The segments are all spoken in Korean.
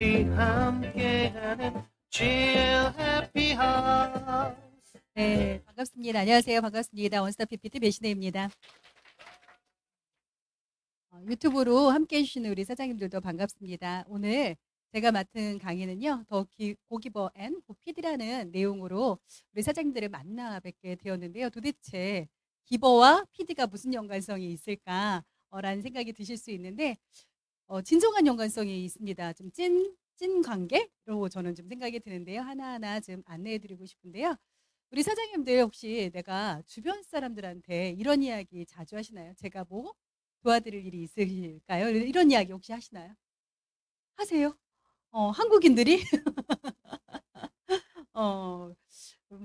함께하는 GL 해피하우스. 네, 반갑습니다. 안녕하세요. 반갑습니다. 원스타 PPT 배신혜입니다. 유튜브로 함께 해주시는 우리 사장님들도 반갑습니다. 오늘 제가 맡은 강의는요, 더 고기버 앤 PD라는 내용으로 우리 사장님들을 만나 뵙게 되었는데요. 도대체 기버와 PD가 무슨 연관성이 있을까? 라는 생각이 드실 수 있는데, 진정한 연관성이 있습니다. 좀 찐 관계로 저는 좀 생각이 드는데요. 하나하나 좀 안내해 드리고 싶은데요. 우리 사장님들 혹시 내가 주변 사람들한테 이런 이야기 자주 하시나요? 제가 뭐 도와드릴 일이 있으실까요? 이런 이야기 혹시 하시나요? 하세요? 한국인들이? 어,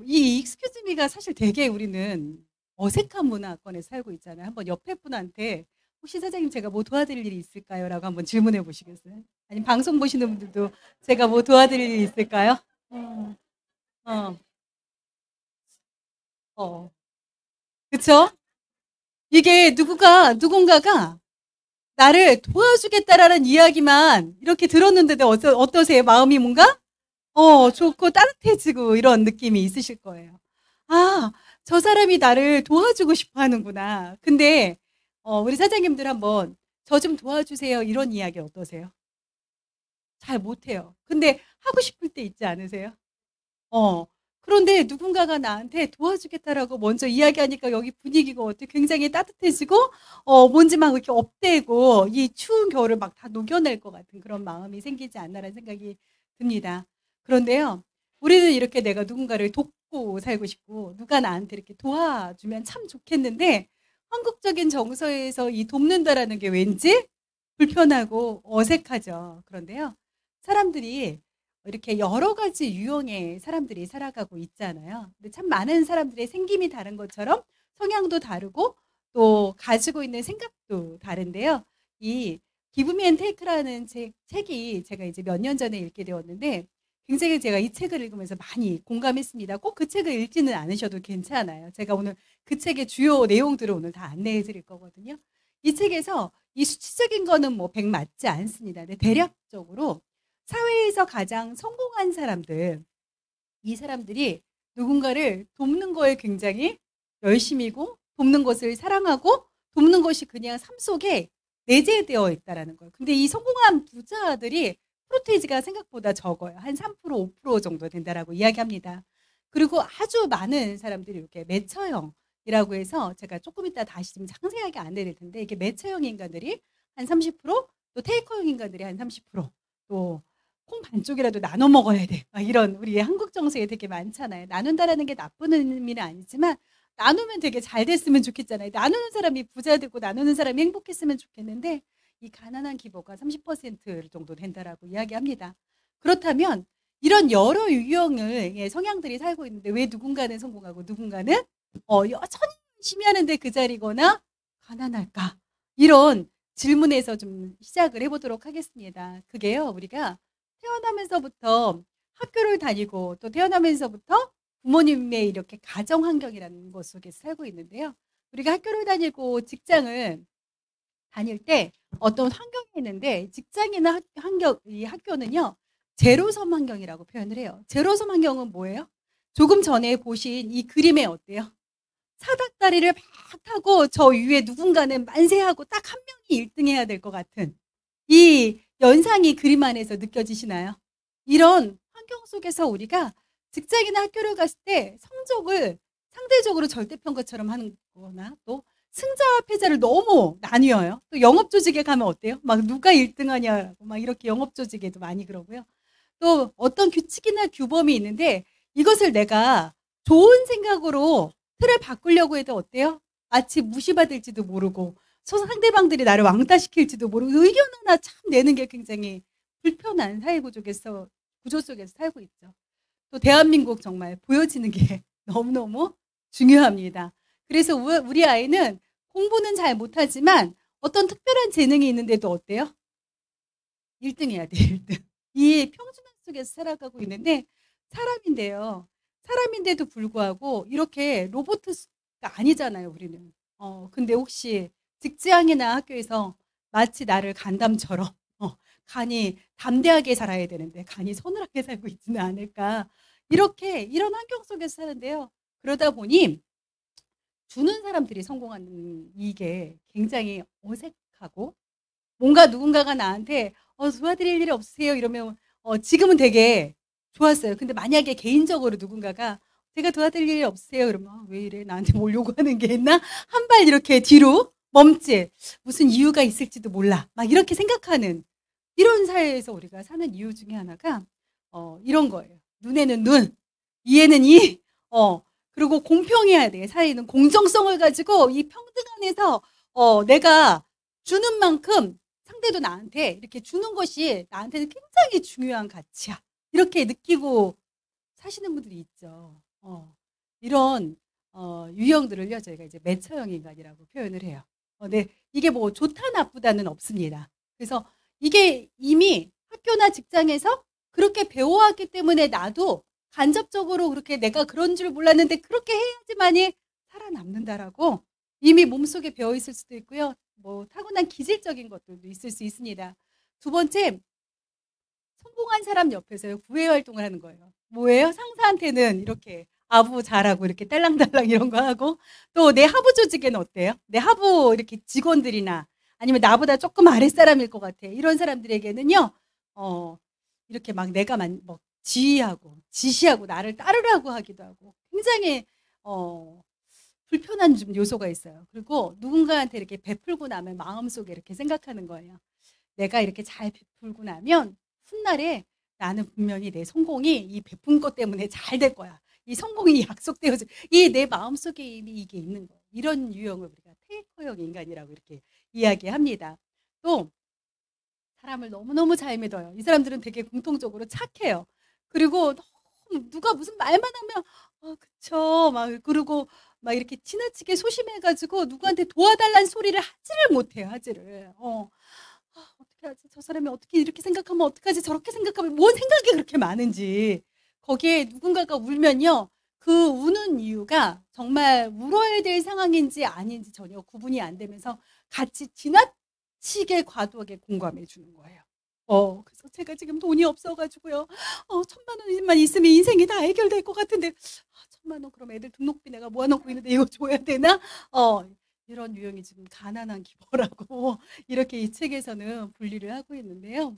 이 excuse me가 사실 되게 우리는 어색한 문화권에 살고 있잖아요. 한번 옆에 분한테 혹시 사장님 제가 뭐 도와드릴 일이 있을까요? 라고 한번 질문해 보시겠어요? 아니면 방송 보시는 분들도 제가 뭐 도와드릴 일이 있을까요? 어, 어, 어. 그쵸? 이게 누군가가 나를 도와주겠다라는 이야기만 이렇게 들었는데도 어떠세요? 마음이 뭔가? 좋고 따뜻해지고 이런 느낌이 있으실 거예요. 아, 저 사람이 나를 도와주고 싶어 하는구나. 근데, 우리 사장님들 한번 저 좀 도와주세요. 이런 이야기 어떠세요? 잘 못해요. 근데 하고 싶을 때 있지 않으세요? 어. 그런데 누군가가 나한테 도와주겠다라고 먼저 이야기하니까 여기 분위기가 어때? 굉장히 따뜻해지고, 뭔지 막 이렇게 업되고, 이 추운 겨울을 막 다 녹여낼 것 같은 그런 마음이 생기지 않나라는 생각이 듭니다. 그런데요, 우리는 이렇게 내가 누군가를 돕고 살고 싶고, 누가 나한테 이렇게 도와주면 참 좋겠는데, 한국적인 정서에서 이 돕는다라는 게 왠지 불편하고 어색하죠. 그런데요, 사람들이 이렇게 여러 가지 유형의 사람들이 살아가고 있잖아요. 근데 참 많은 사람들의 생김이 다른 것처럼 성향도 다르고 또 가지고 있는 생각도 다른데요. 이 Give Me and Take라는 책이 제가 이제 몇 년 전에 읽게 되었는데 굉장히 제가 이 책을 읽으면서 많이 공감했습니다. 꼭 그 책을 읽지는 않으셔도 괜찮아요. 제가 오늘 그 책의 주요 내용들을 오늘 다 안내해 드릴 거거든요. 이 책에서 이 수치적인 거는 뭐 100 맞지 않습니다. 근데 대략적으로 사회에서 가장 성공한 사람들, 이 사람들이 누군가를 돕는 거에 굉장히 열심이고 돕는 것을 사랑하고 돕는 것이 그냥 삶 속에 내재되어 있다라는 거예요. 근데 이 성공한 부자들이 프로테이지가 생각보다 적어요. 한 3%, 5% 정도 된다라고 이야기합니다. 그리고 아주 많은 사람들이 이렇게 매처형이라고 해서 제가 조금 이따 다시 좀 상세하게 안내드릴 텐데 이게 매처형 인간들이 한 30%또 테이커형 인간들이 한 30%또 콩 반쪽이라도 나눠 먹어야 돼. 막 이런 우리 한국 정서에 되게 많잖아요. 나눈다라는 게 나쁜 의미는 아니지만 나누면 되게 잘 됐으면 좋겠잖아요. 나누는 사람이 부자 되고 나누는 사람이 행복했으면 좋겠는데 이 가난한 기버가 30% 정도 된다라고 이야기합니다. 그렇다면 이런 여러 유형의 성향들이 살고 있는데 왜 누군가는 성공하고 누군가는 여전히 열심히 하는데 그 자리거나 가난할까? 이런 질문에서 좀 시작을 해보도록 하겠습니다. 그게요, 우리가 태어나면서부터 학교를 다니고 또 태어나면서부터 부모님의 이렇게 가정 환경이라는 것 속에서 살고 있는데요. 우리가 학교를 다니고 직장을 다닐 때 어떤 환경이 있는데 직장이나 이 학교는요. 제로섬 환경이라고 표현을 해요. 제로섬 환경은 뭐예요? 조금 전에 보신 이 그림에 어때요? 사닥다리를 막 타고 저 위에 누군가는 만세하고 딱 한 명이 1등 해야 될 것 같은 이 연상이 그림 안에서 느껴지시나요? 이런 환경 속에서 우리가 직장이나 학교를 갔을 때 성적을 상대적으로 절대평가처럼 하는 거나 또 승자와 패자를 너무 나뉘어요. 또 영업조직에 가면 어때요? 막 누가 1등 하냐고 막 이렇게 영업조직에도 많이 그러고요. 또 어떤 규칙이나 규범이 있는데 이것을 내가 좋은 생각으로 틀을 바꾸려고 해도 어때요? 마치 무시받을지도 모르고 상대방들이 나를 왕따시킬지도 모르고 의견 하나 참 내는 게 굉장히 불편한 구조 속에서 살고 있죠. 또 대한민국 정말 보여지는 게 너무너무 중요합니다. 그래서 우리 아이는 공부는 잘 못하지만 어떤 특별한 재능이 있는데도 어때요? 1등 해야 돼, 1등. 이 평준화 속에서 살아가고 있는데 사람인데요. 사람인데도 불구하고 이렇게 로봇가 아니잖아요, 우리는. 근데 혹시 직장이나 학교에서 마치 나를 간담처럼 간이 담대하게 살아야 되는데 간이 서늘하게 살고 있지는 않을까. 이렇게 이런 환경 속에서 사는데요. 그러다 보니 주는 사람들이 성공하는 이게 굉장히 어색하고 뭔가 누군가가 나한테 도와드릴 일이 없으세요? 이러면 지금은 되게 좋았어요. 근데 만약에 개인적으로 누군가가 제가 도와드릴 일이 없으세요? 그러면 왜 이래? 나한테 뭘 요구하는 게 있나? 한 발 이렇게 뒤로 멈칫. 무슨 이유가 있을지도 몰라. 막 이렇게 생각하는 이런 사회에서 우리가 사는 이유 중에 하나가 이런 거예요. 눈에는 눈, 이에는 이, 그리고 공평해야 돼. 사회는 공정성을 가지고 이 평등 안에서 내가 주는 만큼 상대도 나한테 이렇게 주는 것이 나한테는 굉장히 중요한 가치야. 이렇게 느끼고 사시는 분들이 있죠. 이런 유형들을요 저희가 이제 매처형 인간이라고 표현을 해요. 네, 이게 뭐 좋다 나쁘다는 없습니다. 그래서 이게 이미 학교나 직장에서 그렇게 배워왔기 때문에 나도 간접적으로 그렇게 내가 그런 줄 몰랐는데 그렇게 해야지만이 살아남는다라고 이미 몸속에 배어 있을 수도 있고요. 뭐 타고난 기질적인 것들도 있을 수 있습니다. 두 번째, 성공한 사람 옆에서요 구애 활동을 하는 거예요. 뭐예요? 상사한테는 이렇게 아부 잘하고 이렇게 딸랑딸랑 이런 거 하고 또 내 하부 조직에는 어때요? 내 하부 이렇게 직원들이나 아니면 나보다 조금 아랫사람일 것 같아. 이런 사람들에게는요, 이렇게 막 내가 뭐 지휘하고 지시하고 나를 따르라고 하기도 하고 굉장히 불편한 좀 요소가 있어요. 그리고 누군가한테 이렇게 베풀고 나면 마음속에 이렇게 생각하는 거예요. 내가 이렇게 잘 베풀고 나면 훗날에 나는 분명히 내 성공이 이 베푼 것 때문에 잘 될 거야. 이 성공이 약속되어져. 이 내 마음속에 이미 이게 있는 거예요. 이런 유형을 우리가 테이커형 인간이라고 이렇게 이야기합니다. 또 사람을 너무너무 잘 믿어요. 이 사람들은 되게 공통적으로 착해요. 그리고 너무 누가 무슨 말만 하면 그쵸 막 그러고 막 이렇게 지나치게 소심해가지고 누구한테 도와달라는 소리를 하지를 못해요. 하지를. 어떻게 하지? 저 사람이 어떻게 이렇게 생각하면 어떡하지? 저렇게 생각하면 뭔 생각이 그렇게 많은지. 거기에 누군가가 울면요. 그 우는 이유가 정말 울어야 될 상황인지 아닌지 전혀 구분이 안 되면서 같이 지나치게 과도하게 공감해 주는 거예요. 그래서 제가 지금 돈이 없어가지고요. 1,000만 원만 있으면 인생이 다 해결될 것 같은데 1,000만 원 그럼 애들 등록비 내가 모아놓고 있는데 이거 줘야 되나? 이런 유형이 지금 가난한 기버라고 이렇게 이 책에서는 분리를 하고 있는데요.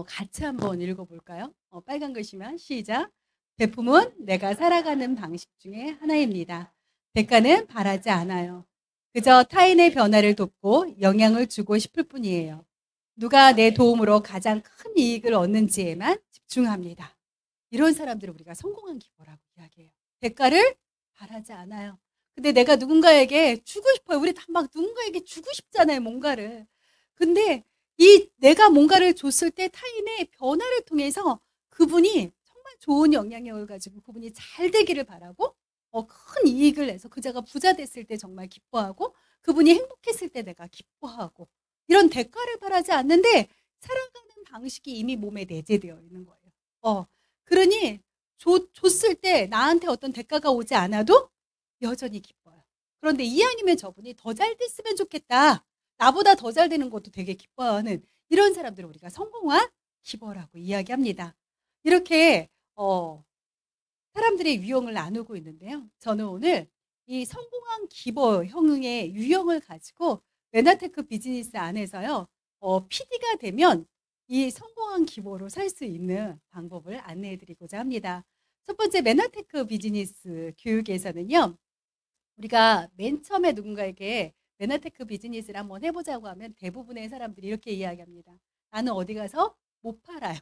같이 한번 읽어볼까요? 빨간 글씨만 시작. 베품은 내가 살아가는 방식 중에 하나입니다. 대가는 바라지 않아요. 그저 타인의 변화를 돕고 영향을 주고 싶을 뿐이에요. 누가 내 도움으로 가장 큰 이익을 얻는지에만 집중합니다. 이런 사람들을 우리가 성공한 기버라고 이야기해요. 대가를 바라지 않아요. 근데 내가 누군가에게 주고 싶어요. 우리 다 막 누군가에게 주고 싶잖아요, 뭔가를. 근데 내가 뭔가를 줬을 때 타인의 변화를 통해서 그분이 정말 좋은 영향력을 가지고 그분이 잘 되기를 바라고 큰 이익을 내서 그자가 부자 됐을 때 정말 기뻐하고 그분이 행복했을 때 내가 기뻐하고 이런 대가를 바라지 않는데 살아가는 방식이 이미 몸에 내재되어 있는 거예요. 그러니 줬을 때 나한테 어떤 대가가 오지 않아도 여전히 기뻐요. 그런데 이왕이면 저분이 더 잘 됐으면 좋겠다. 나보다 더 잘 되는 것도 되게 기뻐하는 이런 사람들을 우리가 성공한 기버라고 이야기합니다. 이렇게 사람들의 유형을 나누고 있는데요. 저는 오늘 이 성공한 기버형의 유형을 가지고 메나테크 비즈니스 안에서요. PD가 되면 이 성공한 기버로 살 수 있는 방법을 안내해 드리고자 합니다. 첫 번째 메나테크 비즈니스 교육에서는요. 우리가 맨 처음에 누군가에게 메나테크 비즈니스를 한번 해보자고 하면 대부분의 사람들이 이렇게 이야기합니다. 나는 어디 가서 못 팔아요.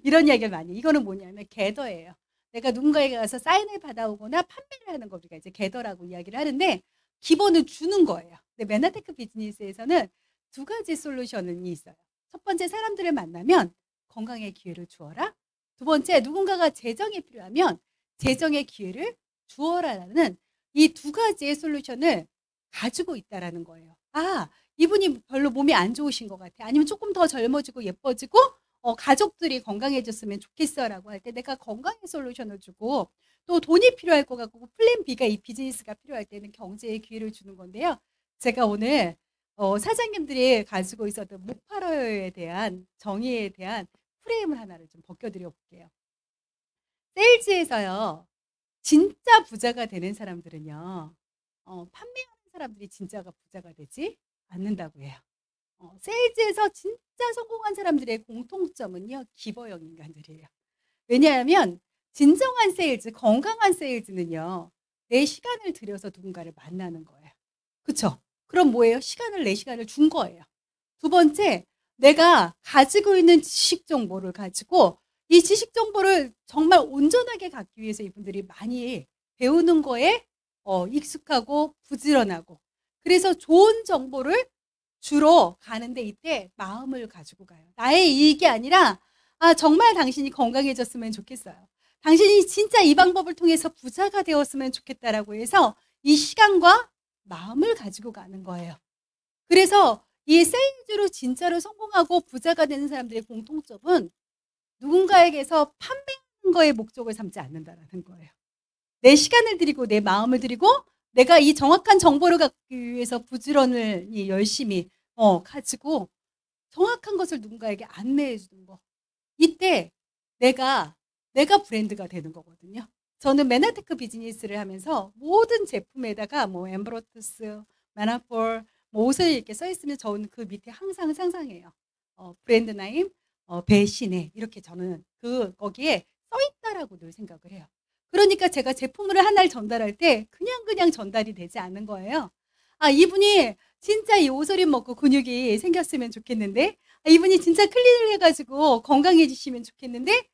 이런 이야기를 많이. 이거는 뭐냐면 게더예요. 내가 누군가에게 가서 사인을 받아오거나 판매를 하는 거 우리가 이제 게더라고 이야기를 하는데 기본은 주는 거예요. 근데 메나테크 비즈니스에서는 두 가지 솔루션이 있어요. 첫 번째, 사람들을 만나면 건강의 기회를 주어라. 두 번째, 누군가가 재정이 필요하면 재정의 기회를 주어라라는 이 두 가지의 솔루션을 가지고 있다라는 거예요. 이분이 별로 몸이 안 좋으신 것 같아. 아니면 조금 더 젊어지고 예뻐지고 가족들이 건강해졌으면 좋겠어라고 할 때 내가 건강의 솔루션을 주고 또 돈이 필요할 것 같고 플랜 B가 이 비즈니스가 필요할 때는 경제의 기회를 주는 건데요. 제가 오늘 사장님들이 가지고 있었던 목파러에 대한 정의에 대한 프레임을 하나를 좀 벗겨드려 볼게요. 세일즈에서요, 진짜 부자가 되는 사람들은요, 판매하는 사람들이 진짜가 부자가 되지 않는다고 해요. 세일즈에서 진짜 성공한 사람들의 공통점은요, 기버형 인간들이에요. 왜냐하면 진정한 세일즈, 건강한 세일즈는요, 내 시간을 들여서 누군가를 만나는 거예요. 그쵸? 그럼 뭐예요? 내 시간을 준 거예요. 두 번째, 내가 가지고 있는 지식 정보를 가지고 이 지식 정보를 정말 온전하게 갖기 위해서 이분들이 많이 배우는 거에 익숙하고 부지런하고, 그래서 좋은 정보를 주러 가는데 이때 마음을 가지고 가요. 나의 이익이 아니라 정말 당신이 건강해졌으면 좋겠어요. 당신이 진짜 이 방법을 통해서 부자가 되었으면 좋겠다라고 해서 이 시간과 마음을 가지고 가는 거예요. 그래서 이 세일즈로 진짜로 성공하고 부자가 되는 사람들의 공통점은 누군가에게서 판매하는 거에 목적을 삼지 않는다라는 거예요. 내 시간을 들이고 내 마음을 들이고 내가 이 정확한 정보를 갖기 위해서 부지런을 열심히 가지고 정확한 것을 누군가에게 안내해 주는 거. 이때 내가 브랜드가 되는 거거든요. 저는 메나테크 비즈니스를 하면서 모든 제품에다가 뭐 엠브로투스, 메나폴, 뭐 옷을 이렇게 써 있으면 저는 그 밑에 항상 상상해요. 브랜드 네임, 배신의 이렇게 저는 거기에 써 있다라고 늘 생각을 해요. 그러니까 제가 제품을 하나를 전달할 때 그냥 전달이 되지 않는 거예요. 이분이 진짜 이 오소림 먹고 근육이 생겼으면 좋겠는데, 이분이 진짜 클린을 해가지고 건강해지시면 좋겠는데,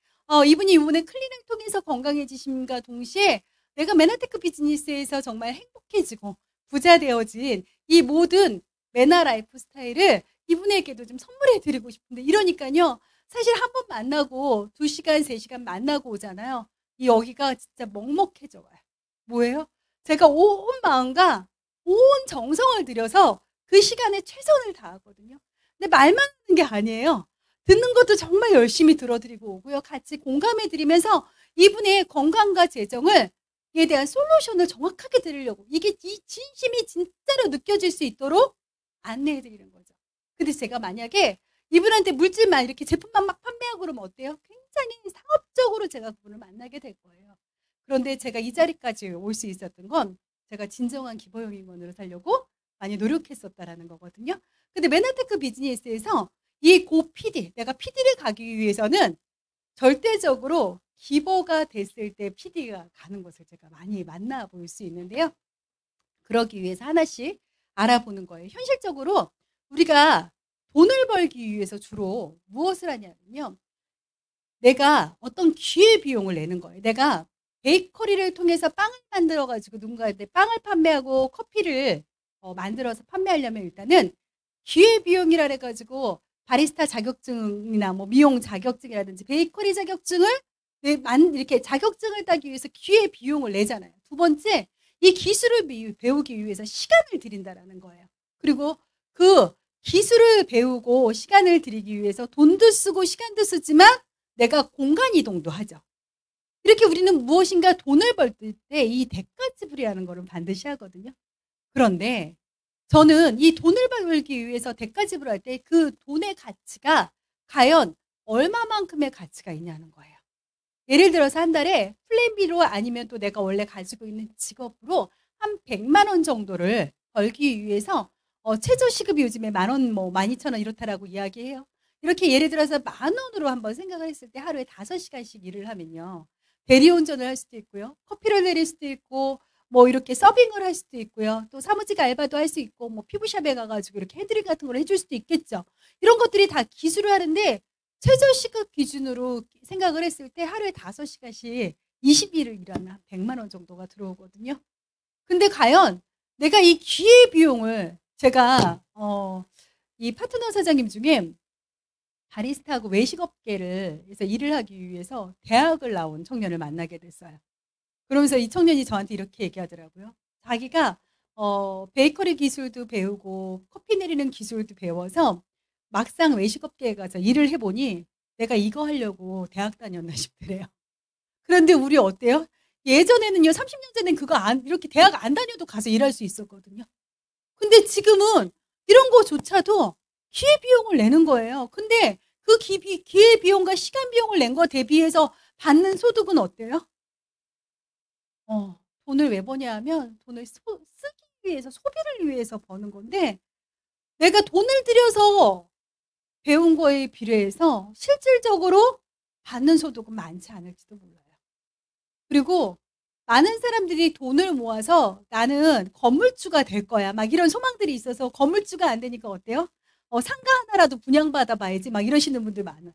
이분이 이번에 클린을 통해서 건강해지심과 동시에 내가 메나테크 비즈니스에서 정말 행복해지고 부자 되어진 이 모든 메나 라이프 스타일을 이분에게도 좀 선물해 드리고 싶은데, 이러니까요, 사실 한 번 만나고 2시간, 3시간 만나고 오잖아요. 여기가 진짜 먹먹해져 와요. 뭐예요? 제가 온 마음과 온 정성을 들여서 그 시간에 최선을 다하거든요. 근데 말만 하는 게 아니에요. 듣는 것도 정말 열심히 들어드리고 오고요. 같이 공감해드리면서 이분의 건강과 재정을 에 대한 솔루션을 정확하게 드리려고, 이게 이 진심이 진짜로 느껴질 수 있도록 안내해드리는 거죠. 근데 제가 만약에 이분한테 물질만 이렇게 제품만 막 판매하고 그러면 어때요? 굉장히 상업적으로 제가 그분을 만나게 될 거예요. 그런데 제가 이 자리까지 올 수 있었던 건 제가 진정한 기버형 인간으로 살려고 많이 노력했었다라는 거거든요. 근데 메나테크 비즈니스에서 이 PD, 내가 PD를 가기 위해서는 절대적으로 기버가 됐을 때 PD가 가는 것을 제가 많이 만나볼 수 있는데요. 그러기 위해서 하나씩 알아보는 거예요. 현실적으로 우리가 돈을 벌기 위해서 주로 무엇을 하냐면요, 내가 어떤 기회비용을 내는 거예요. 내가 베이커리를 통해서 빵을 만들어가지고 누군가한테 빵을 판매하고 커피를 만들어서 판매하려면 일단은 기회비용이라 해가지고 바리스타 자격증이나 뭐 미용 자격증이라든지 베이커리 자격증을 이렇게 자격증을 따기 위해서 기회비용을 내잖아요. 두 번째, 이 기술을 배우기 위해서 시간을 들인다라는 거예요. 그리고 그 기술을 배우고 시간을 들이기 위해서 돈도 쓰고 시간도 쓰지만 내가 공간 이동도 하죠. 이렇게 우리는 무엇인가 돈을 벌 때 이 대가 지불이라는 거를 반드시 하거든요. 그런데 저는 이 돈을 벌기 위해서 대가 지불할 때 그 돈의 가치가 과연 얼마만큼의 가치가 있냐는 거예요. 예를 들어서 한 달에 플랜비로 아니면 또 내가 원래 가지고 있는 직업으로 한 100만 원 정도를 벌기 위해서 최저 시급이 요즘에 10,000원, 뭐 12,000원 이렇다라고 이야기해요. 이렇게 예를 들어서 10,000원으로 한번 생각을 했을 때 하루에 5시간씩 일을 하면요, 대리운전을 할 수도 있고요, 커피를 내릴 수도 있고, 뭐 이렇게 서빙을 할 수도 있고요, 또 사무직 알바도 할 수 있고, 뭐 피부샵에 가가지고 이렇게 헤드링 같은 걸 해줄 수도 있겠죠. 이런 것들이 다 기술을 하는데 최저 시급 기준으로 생각을 했을 때 하루에 5시간씩 20일을 일하면 100만 원 정도가 들어오거든요. 근데 과연 내가 이 기회 비용을, 제가 이 파트너 사장님 중에 바리스타하고 외식업계에서 일을 하기 위해서 대학을 나온 청년을 만나게 됐어요. 그러면서 이 청년이 저한테 이렇게 얘기하더라고요. 자기가 베이커리 기술도 배우고 커피 내리는 기술도 배워서 막상 외식업계에 가서 일을 해보니 내가 이거 하려고 대학 다녔나 싶더래요. 그런데 우리 어때요? 예전에는요, 30년 전엔 이렇게 대학 안 다녀도 가서 일할 수 있었거든요. 근데 지금은 이런 거조차도 기회비용을 내는 거예요. 근데 그 기회비용과 시간비용을 낸 거 대비해서 받는 소득은 어때요? 돈을 왜 버냐 하면 돈을 쓰기 위해서, 소비를 위해서 버는 건데, 내가 돈을 들여서 배운 거에 비례해서 실질적으로 받는 소득은 많지 않을지도 몰라요. 그리고 많은 사람들이 돈을 모아서 나는 건물주가 될 거야, 막 이런 소망들이 있어서 건물주가 안 되니까 어때요? 상가 하나라도 분양받아 봐야지, 막 이러시는 분들 많아요.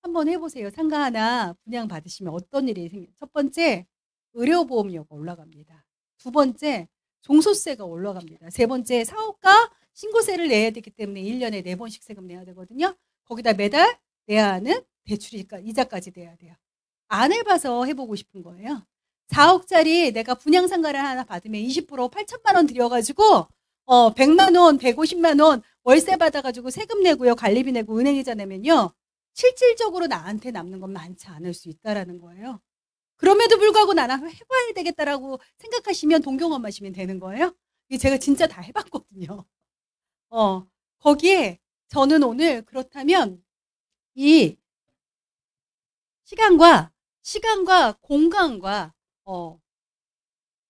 한번 해보세요. 상가 하나 분양받으시면 어떤 일이 생겨요? 첫 번째, 의료보험료가 올라갑니다. 두 번째, 종소세가 올라갑니다. 세 번째, 사업가 신고세를 내야 되기 때문에 1년에 4번씩 세금 내야 되거든요. 거기다 매달 내야 하는 대출이니까 이자까지 내야 돼요. 안 해봐서 해보고 싶은 거예요. 4억짜리 내가 분양상가를 하나 받으면 20% 8천만 원 들여가지고 100만 원, 150만 원 월세 받아가지고 세금 내고요, 관리비 내고 은행이자 내면요, 실질적으로 나한테 남는 건 많지 않을 수 있다라는 거예요. 그럼에도 불구하고 나는 해봐야 되겠다라고 생각하시면 돈 경험하시면 되는 거예요. 이게 제가 진짜 다 해봤거든요. 거기에 저는 오늘 그렇다면 이 시간과 공간과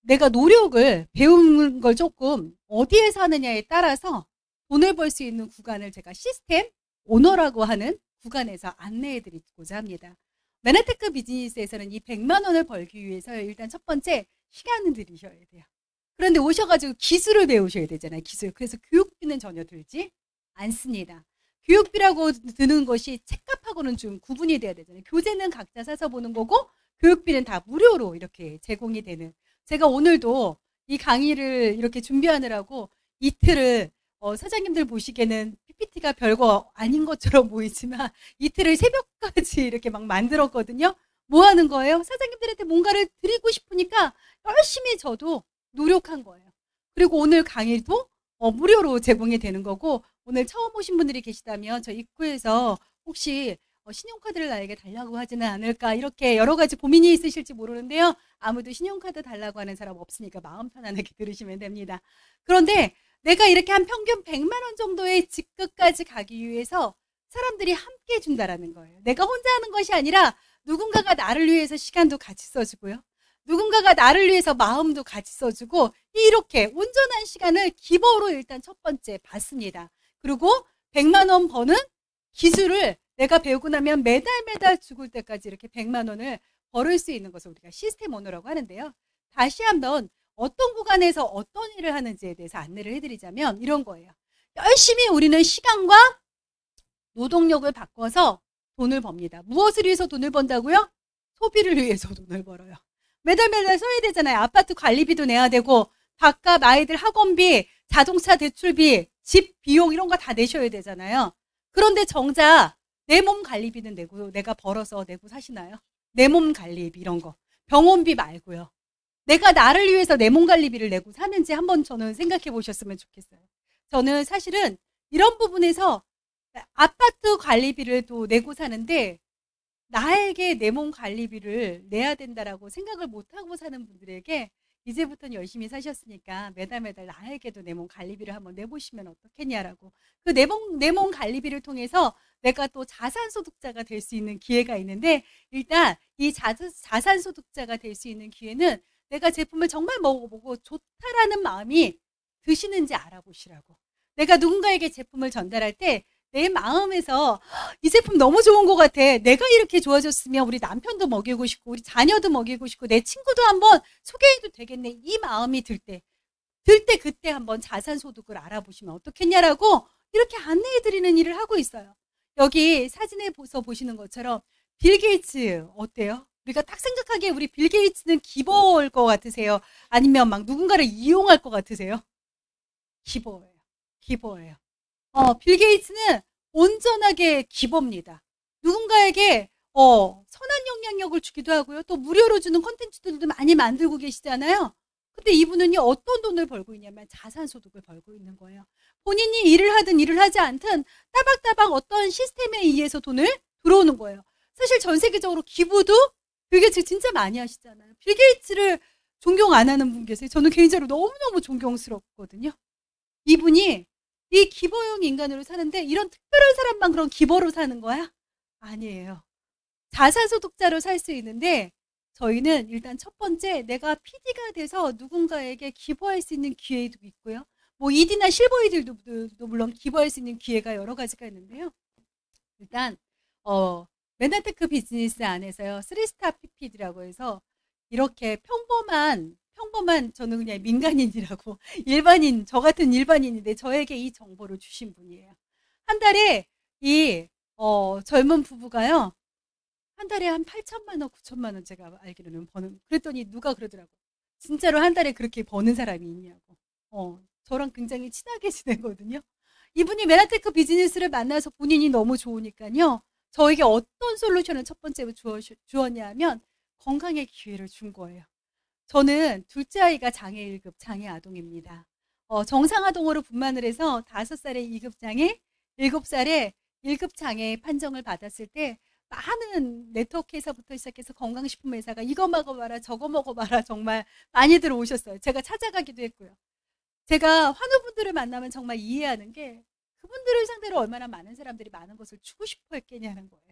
내가 노력을 배우는 걸 조금 어디에서 하느냐에 따라서 돈을 벌 수 있는 구간을 제가 시스템 오너라고 하는 구간에서 안내해 드리고자 합니다. 맨하테크 비즈니스에서는 이 100만 원을 벌기 위해서 일단 첫 번째 시간을 들이셔야 돼요. 그런데 오셔가지고 기술을 배우셔야 되잖아요. 기술. 그래서 교육비는 전혀 들지 않습니다. 교육비라고 드는 것이 책값하고는 좀 구분이 돼야 되잖아요. 교재는 각자 사서 보는 거고 교육비는 다 무료로 이렇게 제공이 되는. 제가 오늘도 이 강의를 이렇게 준비하느라고 이틀을 사장님들 보시기에는 PPT가 별거 아닌 것처럼 보이지만 이틀을 새벽까지 이렇게 막 만들었거든요. 뭐 하는 거예요? 사장님들한테 뭔가를 드리고 싶으니까 열심히 저도 노력한 거예요. 그리고 오늘 강의도 무료로 제공이 되는 거고, 오늘 처음 오신 분들이 계시다면 저 입구에서 혹시 신용카드를 나에게 달라고 하지는 않을까, 이렇게 여러 가지 고민이 있으실지 모르는데요. 아무도 신용카드 달라고 하는 사람 없으니까 마음 편안하게 들으시면 됩니다. 그런데 내가 이렇게 한 평균 100만 원 정도의 직급까지 가기 위해서 사람들이 함께 해준다라는 거예요. 내가 혼자 하는 것이 아니라 누군가가 나를 위해서 시간도 같이 써주고요, 누군가가 나를 위해서 마음도 같이 써주고, 이렇게 온전한 시간을 기본으로 일단 첫 번째 받습니다. 그리고 100만 원 버는 기술을 내가 배우고 나면 매달 죽을 때까지 이렇게 100만 원을 벌을 수 있는 것을 우리가 시스템 오너라고 하는데요. 다시 한번 어떤 구간에서 어떤 일을 하는지에 대해서 안내를 해드리자면 이런 거예요. 열심히 우리는 시간과 노동력을 바꿔서 돈을 법니다. 무엇을 위해서 돈을 번다고요? 소비를 위해서 돈을 벌어요. 매달 써야 되잖아요. 아파트 관리비도 내야 되고, 밥값, 아이들 학원비, 자동차 대출비, 집 비용 이런 거 다 내셔야 되잖아요. 그런데 정작 내 몸 관리비는 내고, 내가 벌어서 내고 사시나요? 내 몸 관리비 이런 거. 병원비 말고요. 내가 나를 위해서 내 몸 관리비를 내고 사는지 한번 저는 생각해 보셨으면 좋겠어요. 저는 사실은 이런 부분에서 아파트 관리비를 또 내고 사는데 나에게 내 몸 관리비를 내야 된다라고 생각을 못하고 사는 분들에게 이제부터는 열심히 사셨으니까 매달 나에게도 내 몸 관리비를 한번 내보시면 어떻겠냐라고. 그 내 몸 관리비를 통해서 내가 또 자산소득자가 될 수 있는 기회가 있는데, 일단 이 자산소득자가 될 수 있는 기회는 내가 제품을 정말 먹어보고 좋다라는 마음이 드시는지 알아보시라고. 내가 누군가에게 제품을 전달할 때 내 마음에서 이 제품 너무 좋은 것 같아, 내가 이렇게 좋아졌으면 우리 남편도 먹이고 싶고 우리 자녀도 먹이고 싶고 내 친구도 한번 소개해도 되겠네, 이 마음이 들 때 그때 한번 자산소득을 알아보시면 어떻겠냐라고 이렇게 안내해드리는 일을 하고 있어요. 여기 사진에서 보시는 것처럼 빌 게이츠 어때요? 우리가 딱 생각하기에 우리 빌 게이츠는 기버일 것 같으세요? 아니면 막 누군가를 이용할 것 같으세요? 기버예요. 빌 게이츠는 온전하게 기버입니다. 누군가에게 선한 영향력을 주기도 하고요. 또 무료로 주는 콘텐츠들도 많이 만들고 계시잖아요. 근데 이분은요, 어떤 돈을 벌고 있냐면 자산소득을 벌고 있는 거예요. 본인이 일을 하든 일을 하지 않든 따박따박 어떤 시스템에 의해서 돈을 들어오는 거예요. 사실 전 세계적으로 기부도 빌 게이츠 진짜 많이 하시잖아요. 빌 게이츠를 존경 안 하는 분 계세요? 저는 개인적으로 너무너무 존경스럽거든요. 이분이 이 기버형 인간으로 사는데 이런 특별한 사람만 그런 기버로 사는 거야? 아니에요. 자산소득자로 살 수 있는데 저희는 일단 첫 번째 내가 PD가 돼서 누군가에게 기부할 수 있는 기회도 있고요. 뭐 ED나 실버이들도 물론 기부할 수 있는 기회가 여러 가지가 있는데요. 일단 맨하테크 비즈니스 안에서요. 3스타 PPD라고 해서 이렇게 평범한 저는 그냥 민간인이라고 일반인 저 같은 일반인인데 저에게 이 정보를 주신 분이에요. 한 달에 이 젊은 부부가요. 한 달에 한 8천만 원, 9천만 원 제가 알기로는 버는. 그랬더니 누가 그러더라고. 진짜로 한 달에 그렇게 버는 사람이 있냐고. 저랑 굉장히 친하게 지내거든요. 이분이 맨하테크 비즈니스를 만나서 본인이 너무 좋으니까요. 저에게 어떤 솔루션을 첫 번째로 주었냐 하면 건강의 기회를 준 거예요. 저는 둘째 아이가 장애 1급 장애 아동입니다. 정상 아동으로 분만을 해서 5살에 2급 장애, 7살에 1급 장애 판정을 받았을 때 많은 네트워크 회사부터 시작해서 건강식품 회사가 이거 먹어봐라 저거 먹어봐라 정말 많이들 오셨어요. 제가 찾아가기도 했고요. 제가 환우분들을 만나면 정말 이해하는 게 그분들을 상대로 얼마나 많은 사람들이 많은 것을 주고 싶어 했겠냐는 거예요.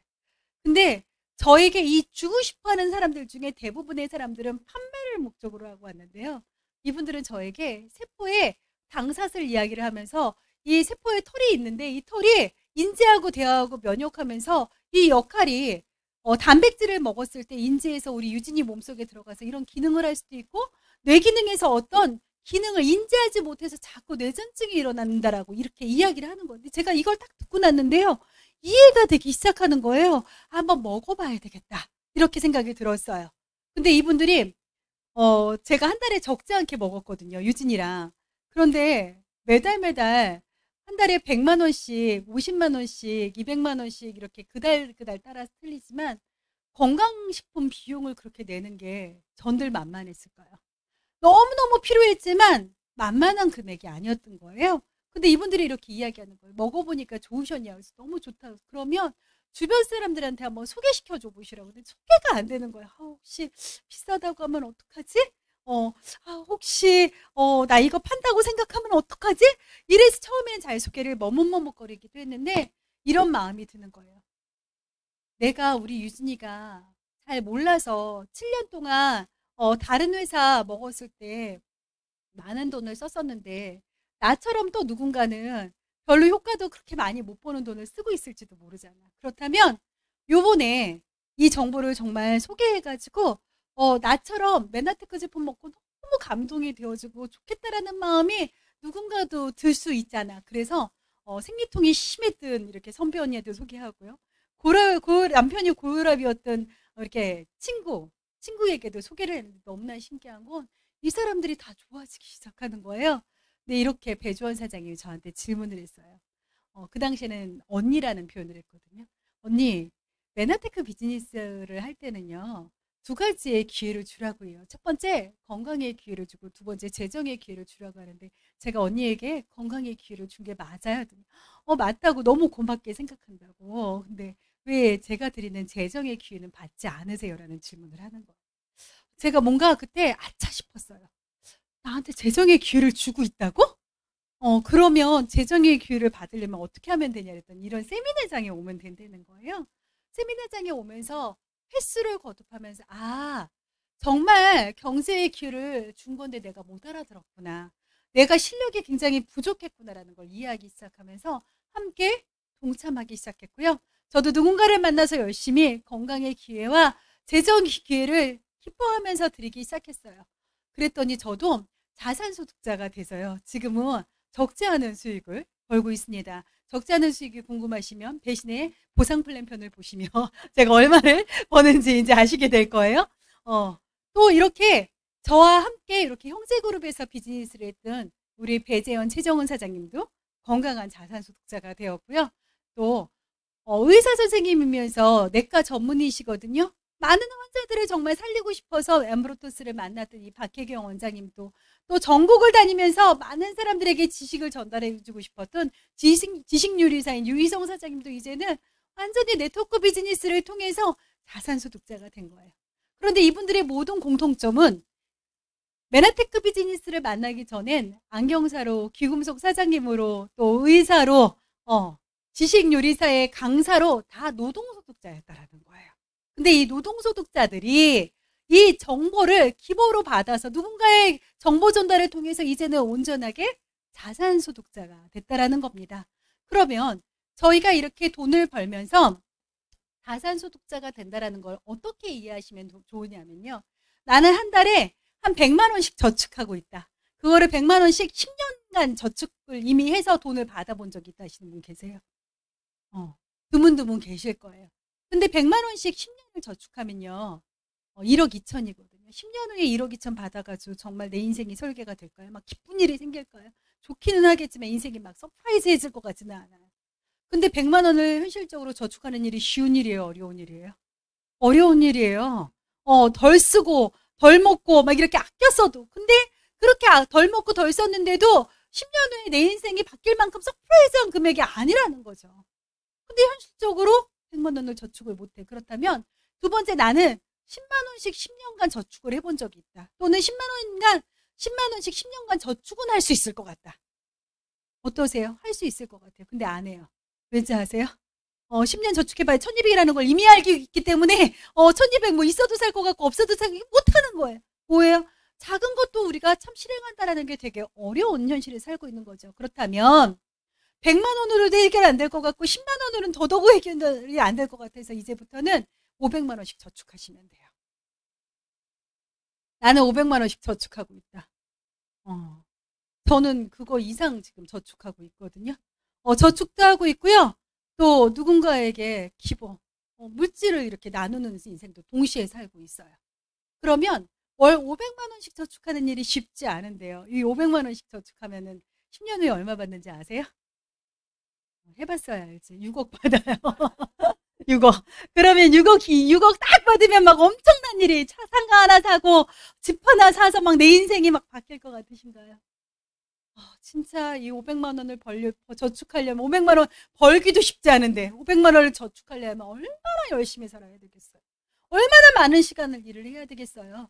근데 저에게 이 주고 싶어 하는 사람들 중에 대부분의 사람들은 판매를 목적으로 하고 왔는데요. 이분들은 저에게 세포의 당사슬 이야기를 하면서 이 세포에 털이 있는데 이 털이 인지하고 대화하고 면역하면서 이 역할이 단백질을 먹었을 때 인지해서 우리 유진이 몸속에 들어가서 이런 기능을 할 수도 있고 뇌 기능에서 어떤 기능을 인지하지 못해서 자꾸 뇌전증이 일어난다라고 이렇게 이야기를 하는 건데 제가 이걸 딱 듣고 났는데요. 이해가 되기 시작하는 거예요. 한번 먹어봐야 되겠다. 이렇게 생각이 들었어요. 근데 이분들이 제가 한 달에 적지 않게 먹었거든요. 유진이랑. 그런데 매달 한 달에 100만 원씩, 50만 원씩, 200만 원씩 이렇게 그달 따라 틀리지만 건강식품 비용을 그렇게 내는 게 전들 만만했을까요? 너무너무 필요했지만 만만한 금액이 아니었던 거예요. 근데 이분들이 이렇게 이야기하는 거예요. 먹어보니까 좋으셨냐고 해서 너무 좋다고. 그러면 주변 사람들한테 한번 소개시켜줘 보시라고. 근데 소개가 안 되는 거예요. 혹시 비싸다고 하면 어떡하지? 혹시 나 이거 판다고 생각하면 어떡하지? 이래서 처음에는 자기소개를 머뭇머뭇거리기도 했는데 이런 마음이 드는 거예요. 내가 우리 유진이가 잘 몰라서 7년 동안 다른 회사 먹었을 때 많은 돈을 썼었는데 나처럼 또 누군가는 별로 효과도 그렇게 많이 못 보는 돈을 쓰고 있을지도 모르잖아. 그렇다면 요번에 이 정보를 정말 소개해가지고 나처럼 맨하테크 제품 먹고 너무 감동이 되어지고 좋겠다라는 마음이 누군가도 들 수 있잖아. 그래서 생리통이 심했던 이렇게 선배 언니한테 소개하고요. 남편이 고혈압이었던 이렇게 친구에게도 소개를 했는데 너무나 신기한 건 이 사람들이 다 좋아지기 시작하는 거예요. 근데 이렇게 배주원 사장님이 저한테 질문을 했어요. 그 당시에는 언니라는 표현을 했거든요. 언니, 맨하테크 비즈니스를 할 때는요. 2가지의 기회를 주라고 해요. 첫 번째, 건강의 기회를 주고 2번째, 재정의 기회를 주라고 하는데 제가 언니에게 건강의 기회를 준 게 맞아요. 맞다고 너무 고맙게 생각한다고. 근데 왜 제가 드리는 재정의 기회는 받지 않으세요라는 질문을 하는 거예요. 제가 뭔가 그때 아차 싶었어요. 나한테 재정의 기회를 주고 있다고? 그러면 재정의 기회를 받으려면 어떻게 하면 되냐 그랬더니 이런 세미나장에 오면 된다는 거예요. 세미나장에 오면서 횟수를 거듭하면서 정말 경제의 기회를 준 건데 내가 못 알아들었구나. 내가 실력이 굉장히 부족했구나라는 걸 이해하기 시작하면서 함께 동참하기 시작했고요. 저도 누군가를 만나서 열심히 건강의 기회와 재정 기회를 기뻐하면서 드리기 시작했어요. 그랬더니 저도 자산소득자가 돼서요. 지금은 적지 않은 수익을 벌고 있습니다. 적지 않은 수익이 궁금하시면 배신의 보상 플랜 편을 보시면 제가 얼마를 버는지 이제 아시게 될 거예요. 또 이렇게 저와 함께 이렇게 형제그룹에서 비즈니스를 했던 우리 배재현 최정은 사장님도 건강한 자산소득자가 되었고요. 또 의사 선생님이면서 내과 전문의시거든요. 많은 환자들을 정말 살리고 싶어서 엠브로토스를 만났던 이 박혜경 원장님도 또 전국을 다니면서 많은 사람들에게 지식을 전달해주고 싶었던 지식요리사인 유희성 사장님도 이제는 완전히 네트워크 비즈니스를 통해서 자산소득자가 된 거예요. 그런데 이분들의 모든 공통점은 메나테크 비즈니스를 만나기 전엔 안경사로, 귀금속 사장님으로, 또 의사로, 지식요리사의 강사로 다 노동소득자였다라는 거예요. 근데 이 노동소득자들이 이 정보를 기보로 받아서 누군가의 정보 전달을 통해서 이제는 온전하게 자산소득자가 됐다라는 겁니다. 그러면 저희가 이렇게 돈을 벌면서 자산소득자가 된다라는 걸 어떻게 이해하시면 좋으냐면요. 나는 한 달에 한 100만 원씩 저축하고 있다. 그거를 100만 원씩 10년간 저축을 이미 해서 돈을 받아본 적이 있다 하시는 분 계세요? 드문드문 계실 거예요. 근데 100만 원씩 10년을 저축하면요. 1억 2천이거든요. 10년 후에 1억 2천 받아가지고 정말 내 인생이 설계가 될까요? 막 기쁜 일이 생길까요? 좋기는 하겠지만 인생이 막 서프라이즈해질 것 같지는 않아요. 근데 100만 원을 현실적으로 저축하는 일이 쉬운 일이에요? 어려운 일이에요? 어려운 일이에요. 덜 쓰고 덜 먹고 막 이렇게 아껴 써도. 근데 그렇게 덜 먹고 덜 썼는데도 10년 후에 내 인생이 바뀔 만큼 서프라이즈한 금액이 아니라는 거죠. 근데 현실적으로 100만 원을 저축을 못해. 그렇다면 두 번째, 나는 10만 원씩 10년간 저축을 해본 적이 있다. 또는 10만 원씩 10년간 저축은 할 수 있을 것 같다. 어떠세요? 할 수 있을 것 같아요. 근데 안 해요. 왠지 아세요? 10년 저축해봐야 1200이라는 걸 이미 알고 있기 때문에 1200 뭐 있어도 살 것 같고 없어도 살 것 같고 못하는 거예요. 뭐예요? 작은 것도 우리가 참 실행한다라는 게 되게 어려운 현실에 살고 있는 거죠. 그렇다면 100만 원으로도 해결 안 될 것 같고 10만 원으로는 더더욱 해결이 안 될 것 같아서 이제부터는 500만 원씩 저축하시면 돼요. 나는 500만 원씩 저축하고 있다. 저는 그거 이상 지금 저축하고 있거든요. 저축도 하고 있고요. 또 누군가에게 기부, 물질을 이렇게 나누는 인생도 동시에 살고 있어요. 그러면 월 500만 원씩 저축하는 일이 쉽지 않은데요. 이 500만 원씩 저축하면은 10년 후에 얼마 받는지 아세요? 해봤어야 알지. 6억 받아요. 6억. 그러면 6억 딱 받으면 막 엄청난 일이, 상가 하나 사고 집 하나 사서 막 내 인생이 막 바뀔 것 같으신가요? 진짜 이 500만 원을 저축하려면 500만 원 벌기도 쉽지 않은데 500만 원을 저축하려면 얼마나 열심히 살아야 되겠어요? 얼마나 많은 시간을 일을 해야 되겠어요?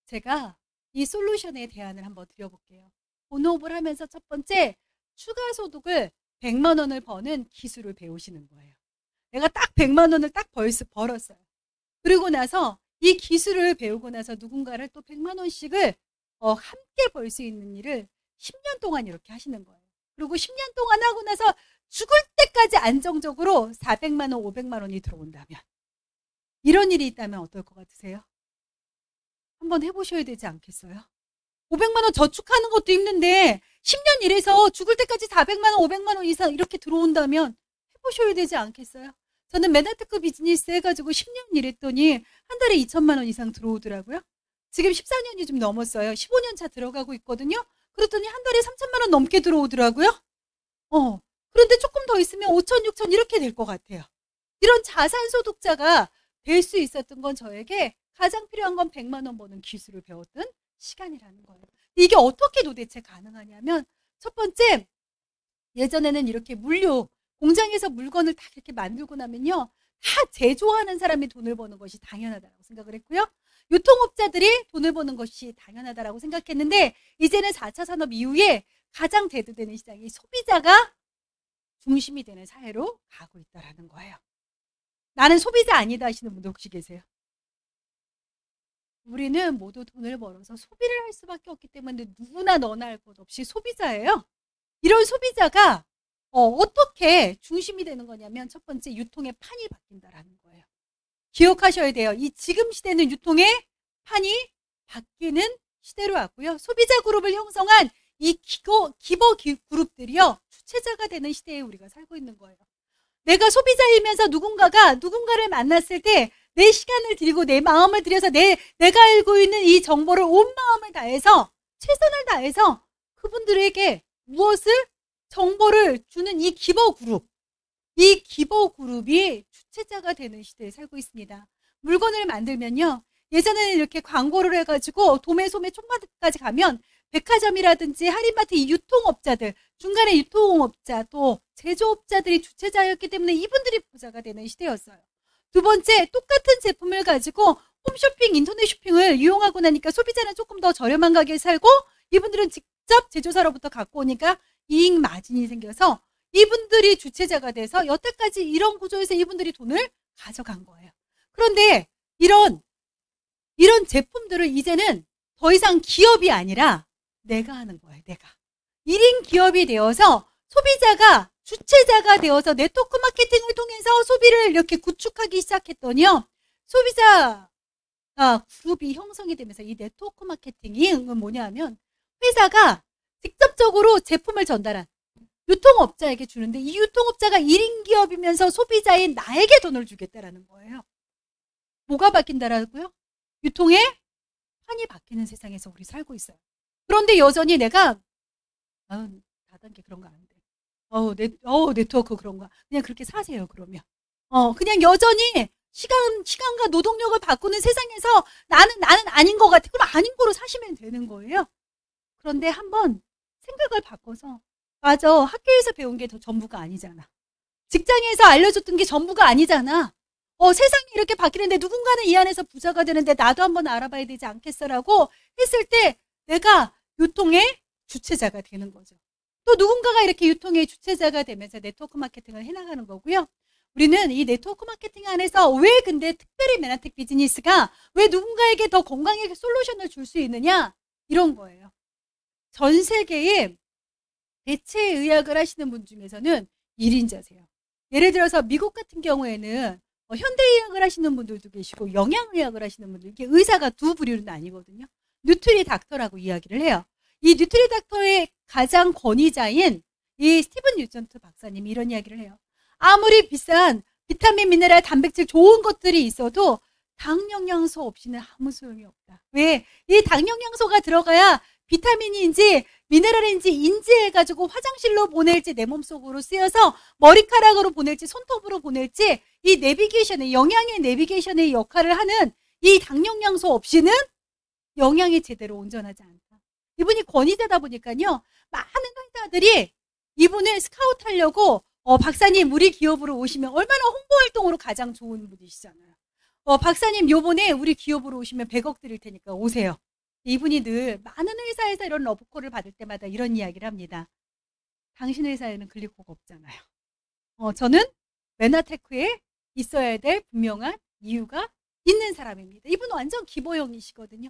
제가 이 솔루션의 대안을 한번 드려볼게요. 본업을 하면서 첫 번째, 추가 소득을 100만 원을 버는 기술을 배우시는 거예요. 내가 딱 100만 원을 딱 벌었어요. 그리고 나서 이 기술을 배우고 나서 누군가를 또 100만 원씩을 함께 벌 수 있는 일을 10년 동안 이렇게 하시는 거예요. 그리고 10년 동안 하고 나서 죽을 때까지 안정적으로 400만 원, 500만 원이 들어온다면, 이런 일이 있다면 어떨 것 같으세요? 한번 해보셔야 되지 않겠어요? 500만 원 저축하는 것도 힘든데 10년 일해서 죽을 때까지 400만 원, 500만 원 이상 이렇게 들어온다면 해보셔야 되지 않겠어요? 저는 메나테크 비즈니스 해가지고 10년 일했더니 한 달에 2천만 원 이상 들어오더라고요. 지금 14년이 좀 넘었어요. 15년 차 들어가고 있거든요. 그랬더니 한 달에 3천만 원 넘게 들어오더라고요. 그런데 조금 더 있으면 5천, 6천 이렇게 될 것 같아요. 이런 자산소득자가 될 수 있었던 건 저에게 가장 필요한 건 100만 원 버는 기술을 배웠던 시간이라는 거예요. 이게 어떻게 도대체 가능하냐면, 첫 번째, 예전에는 이렇게 공장에서 물건을 다 이렇게 만들고 나면요, 다 제조하는 사람이 돈을 버는 것이 당연하다고 생각을 했고요. 유통업자들이 돈을 버는 것이 당연하다고 생각했는데, 이제는 4차 산업 이후에 가장 대두되는 시장이 소비자가 중심이 되는 사회로 가고 있다는 거예요. 나는 소비자 아니다 하시는 분들 혹시 계세요? 우리는 모두 돈을 벌어서 소비를 할 수밖에 없기 때문에 누구나 너나 할 것 없이 소비자예요. 이런 소비자가 어떻게 중심이 되는 거냐면, 첫 번째, 유통의 판이 바뀐다라는 거예요. 기억하셔야 돼요. 이 지금 시대는 유통의 판이 바뀌는 시대로 왔고요. 소비자 그룹을 형성한 이 기버 그룹들이요, 주체자가 되는 시대에 우리가 살고 있는 거예요. 내가 소비자이면서 누군가를 만났을 때 내 시간을 들이고 내 마음을 들여서 내가 알고 있는 이 정보를 온 마음을 다해서, 최선을 다해서 그분들에게 정보를 주는 이 기버 그룹이 주체자가 되는 시대에 살고 있습니다. 물건을 만들면요, 예전에는 이렇게 광고를 해가지고 도매, 소매, 총괄까지 가면 백화점이라든지 할인마트, 이 유통업자들, 중간에 유통업자, 또 제조업자들이 주체자였기 때문에 이분들이 부자가 되는 시대였어요. 두 번째, 똑같은 제품을 가지고 홈쇼핑, 인터넷 쇼핑을 이용하고 나니까 소비자는 조금 더 저렴한 가격에 살고 이분들은 직접 제조사로부터 갖고 오니까 이익 마진이 생겨서 이분들이 주체자가 돼서 여태까지 이런 구조에서 이분들이 돈을 가져간 거예요. 그런데 이런 제품들을 이제는 더 이상 기업이 아니라 내가 하는 거예요. 내가. 1인 기업이 되어서 소비자가 주체자가 되어서 네트워크 마케팅을 통해서 소비를 이렇게 구축하기 시작했더니요. 소비자 그룹이 형성이 되면서 이 네트워크 마케팅이 뭐냐면 회사가 직접적으로 제품을 전달한 유통업자에게 주는데 이 유통업자가 1인 기업이면서 소비자인 나에게 돈을 주겠다라는 거예요. 뭐가 바뀐다라고요? 유통의 판이 바뀌는 세상에서 우리 살고 있어요. 그런데 여전히 내가 다단계 그런 거 안 돼. 네트워크 그런 거. 그냥 그렇게 사세요, 그러면. 그냥 여전히 시간과 노동력을 바꾸는 세상에서 나는 아닌 것 같아. 그럼 아닌 거로 사시면 되는 거예요. 그런데 한번 생각을 바꿔서 맞아. 학교에서 배운 게 더 전부가 아니잖아. 직장에서 알려줬던 게 전부가 아니잖아. 세상이 이렇게 바뀌는데 누군가는 이 안에서 부자가 되는데 나도 한번 알아봐야 되지 않겠어라고 했을 때 내가 유통의 주체자가 되는 거죠. 또 누군가가 이렇게 유통의 주체자가 되면서 네트워크 마케팅을 해나가는 거고요. 우리는 이 네트워크 마케팅 안에서 왜 근데 특별히 메나텍 비즈니스가 왜 누군가에게 더 건강하게 솔루션을 줄 수 있느냐? 이런 거예요. 전 세계에 대체의학을 하시는 분 중에서는 1인자세요. 예를 들어서 미국 같은 경우에는 현대의학을 하시는 분들도 계시고 영양의학을 하시는 분들, 이게 의사가 두 부류는 아니거든요. 뉴트리 닥터라고 이야기를 해요. 이 뉴트리 닥터의 가장 권위자인 이 스티븐 뉴전트 박사님이 이런 이야기를 해요. 아무리 비싼 비타민, 미네랄, 단백질 좋은 것들이 있어도 당 영양소 없이는 아무 소용이 없다. 왜? 이 당 영양소가 들어가야 비타민인지 미네랄인지 인지해가지고 화장실로 보낼지 내 몸속으로 쓰여서 머리카락으로 보낼지 손톱으로 보낼지 이 내비게이션의 영양의 내비게이션의 역할을 하는 이 당 영양소 없이는 영양이 제대로 온전하지 않다. 이분이 권위자다 보니까요. 많은 회사들이 이분을 스카우트하려고 박사님 우리 기업으로 오시면 얼마나 홍보활동으로 가장 좋은 분이시잖아요. 박사님 요번에 우리 기업으로 오시면 100억 드릴 테니까 오세요. 이분이 늘 많은 회사에서 이런 러브콜을 받을 때마다 이런 이야기를 합니다. 당신 회사에는 클릭호가 없잖아요. 저는 메나테크에 있어야 될 분명한 이유가 있는 사람입니다. 이분 완전 기보형이시거든요.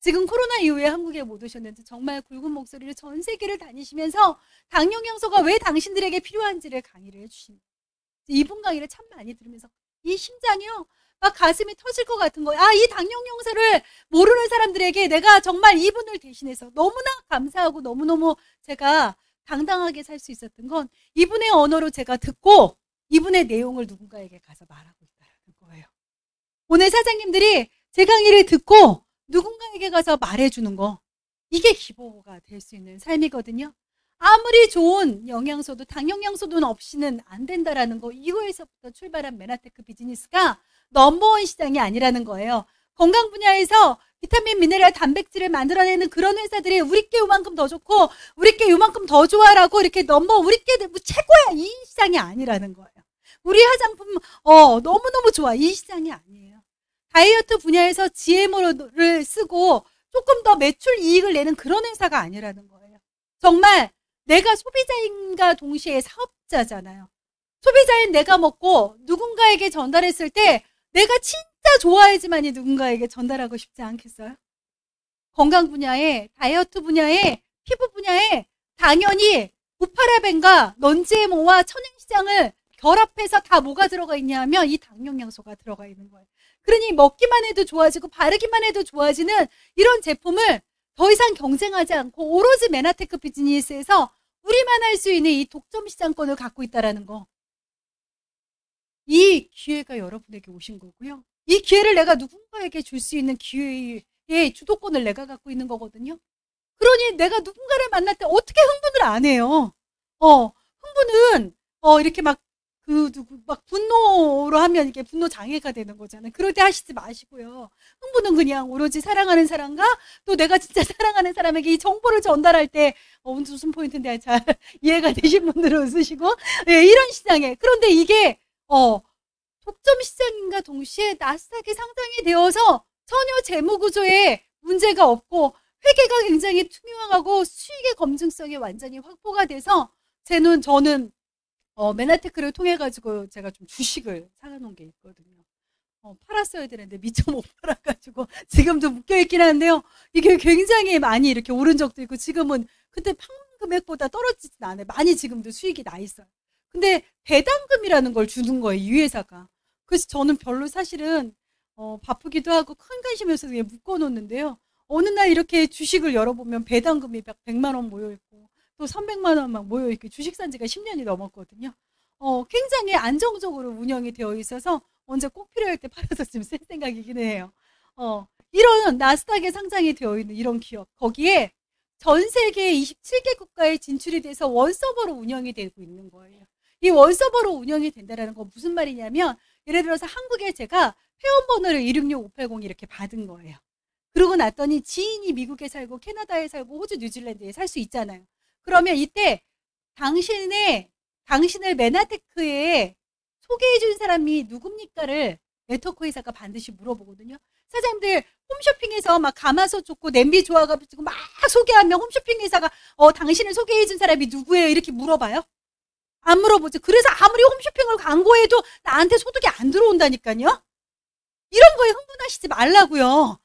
지금 코로나 이후에 한국에 못 오셨는지 정말 굵은 목소리로 전 세계를 다니시면서 당 영양소가 왜 당신들에게 필요한지를 강의를 해주십니다. 이분 강의를 참 많이 들으면서 이 심장이요. 막 가슴이 터질 것 같은 거예요. 이 당 영양소를 모르는 사람들에게 내가 정말 이분을 대신해서 너무나 감사하고 너무너무 제가 당당하게 살 수 있었던 건 이분의 언어로 제가 듣고 이분의 내용을 누군가에게 가서 말하고 있다는 거예요. 오늘 사장님들이 제 강의를 듣고 누군가에게 가서 말해주는 거, 이게 기보가 될 수 있는 삶이거든요. 아무리 좋은 영양소도 당 영양소도 없이는 안 된다라는 거, 이거에서부터 출발한 메나테크 비즈니스가 넘버원 시장이 아니라는 거예요. 건강 분야에서 비타민, 미네랄, 단백질을 만들어내는 그런 회사들이 우리께 요만큼 더 좋고 우리께 요만큼 더 좋아라고 이렇게 우리께 최고야, 이 시장이 아니라는 거예요. 우리 화장품 너무너무 좋아, 이 시장이 아니에요. 다이어트 분야에서 GMO를 쓰고 조금 더 매출 이익을 내는 그런 회사가 아니라는 거예요. 정말 내가 소비자인과 동시에 사업자잖아요. 소비자인 내가 먹고 누군가에게 전달했을 때 내가 진짜 좋아야지만이 누군가에게 전달하고 싶지 않겠어요? 건강 분야에, 다이어트 분야에, 피부 분야에 당연히 우파라벤과 넌GMO와 천연시장을 결합해서 다 뭐가 들어가 있냐 하면 이 당 영양소가 들어가 있는 거예요. 그러니 먹기만 해도 좋아지고 바르기만 해도 좋아지는 이런 제품을 더 이상 경쟁하지 않고 오로지 메나테크 비즈니스에서 우리만 할 수 있는 이 독점 시장권을 갖고 있다는 거. 이 기회가 여러분에게 오신 거고요. 이 기회를 내가 누군가에게 줄 수 있는 기회의 주도권을 내가 갖고 있는 거거든요. 그러니 내가 누군가를 만날 때 어떻게 흥분을 안 해요? 흥분은 이렇게 막 분노로 하면 이게 분노 장애가 되는 거잖아요. 그럴 때 하시지 마시고요. 흥분은 그냥 오로지 사랑하는 사람과 또 내가 진짜 사랑하는 사람에게 이 정보를 전달할 때 무슨 포인트인데 잘 이해가 되신 분들은 웃으시고 이런 시장에. 그런데 이게 독점 시장인가 동시에 나스닥에 상장이 되어서 전혀 재무구조에 문제가 없고 회계가 굉장히 투명하고 수익의 검증성이 완전히 확보가 돼서 저는 메나테크를 통해 가지고 제가 좀 주식을 사놓은 게 있거든요. 팔았어야 되는데 미처 못 팔아가지고 지금도 묶여있긴 한데요. 이게 굉장히 많이 이렇게 오른 적도 있고 지금은 그때 판 금액보다 떨어지진 않아요. 많이 지금도 수익이 나 있어요. 근데 배당금이라는 걸 주는 거예요, 이 회사가. 그래서 저는 별로 사실은 바쁘기도 하고 큰 관심이 없어서 그냥 묶어놓는데요. 어느 날 이렇게 주식을 열어보면 배당금이 100만 원 모여있고 또 300만 원만 모여있고 주식 산 지가 10년이 넘었거든요. 굉장히 안정적으로 운영이 되어 있어서 언제 꼭 필요할 때 팔아서 지금 쓸 생각이긴 해요. 이런 나스닥에 상장이 되어 있는 이런 기업, 거기에 전 세계 27개 국가에 진출이 돼서 원서버로 운영이 되고 있는 거예요. 이 원서버로 운영이 된다는 건 무슨 말이냐면 예를 들어서 한국에 제가 회원번호를 166580 이렇게 받은 거예요. 그러고 났더니 지인이 미국에 살고 캐나다에 살고 호주 뉴질랜드에 살 수 있잖아요. 그러면 이때 당신을 메나테크에 소개해준 사람이 누굽니까를 네트워크 회사가 반드시 물어보거든요. 사장님들 홈쇼핑에서 막 가마솥 좋고 냄비 좋아가지고 막 소개하면 홈쇼핑 회사가 당신을 소개해준 사람이 누구예요? 이렇게 물어봐요? 안 물어보죠. 그래서 아무리 홈쇼핑을 광고해도 나한테 소득이 안 들어온다니까요. 이런 거에 흥분하시지 말라고요.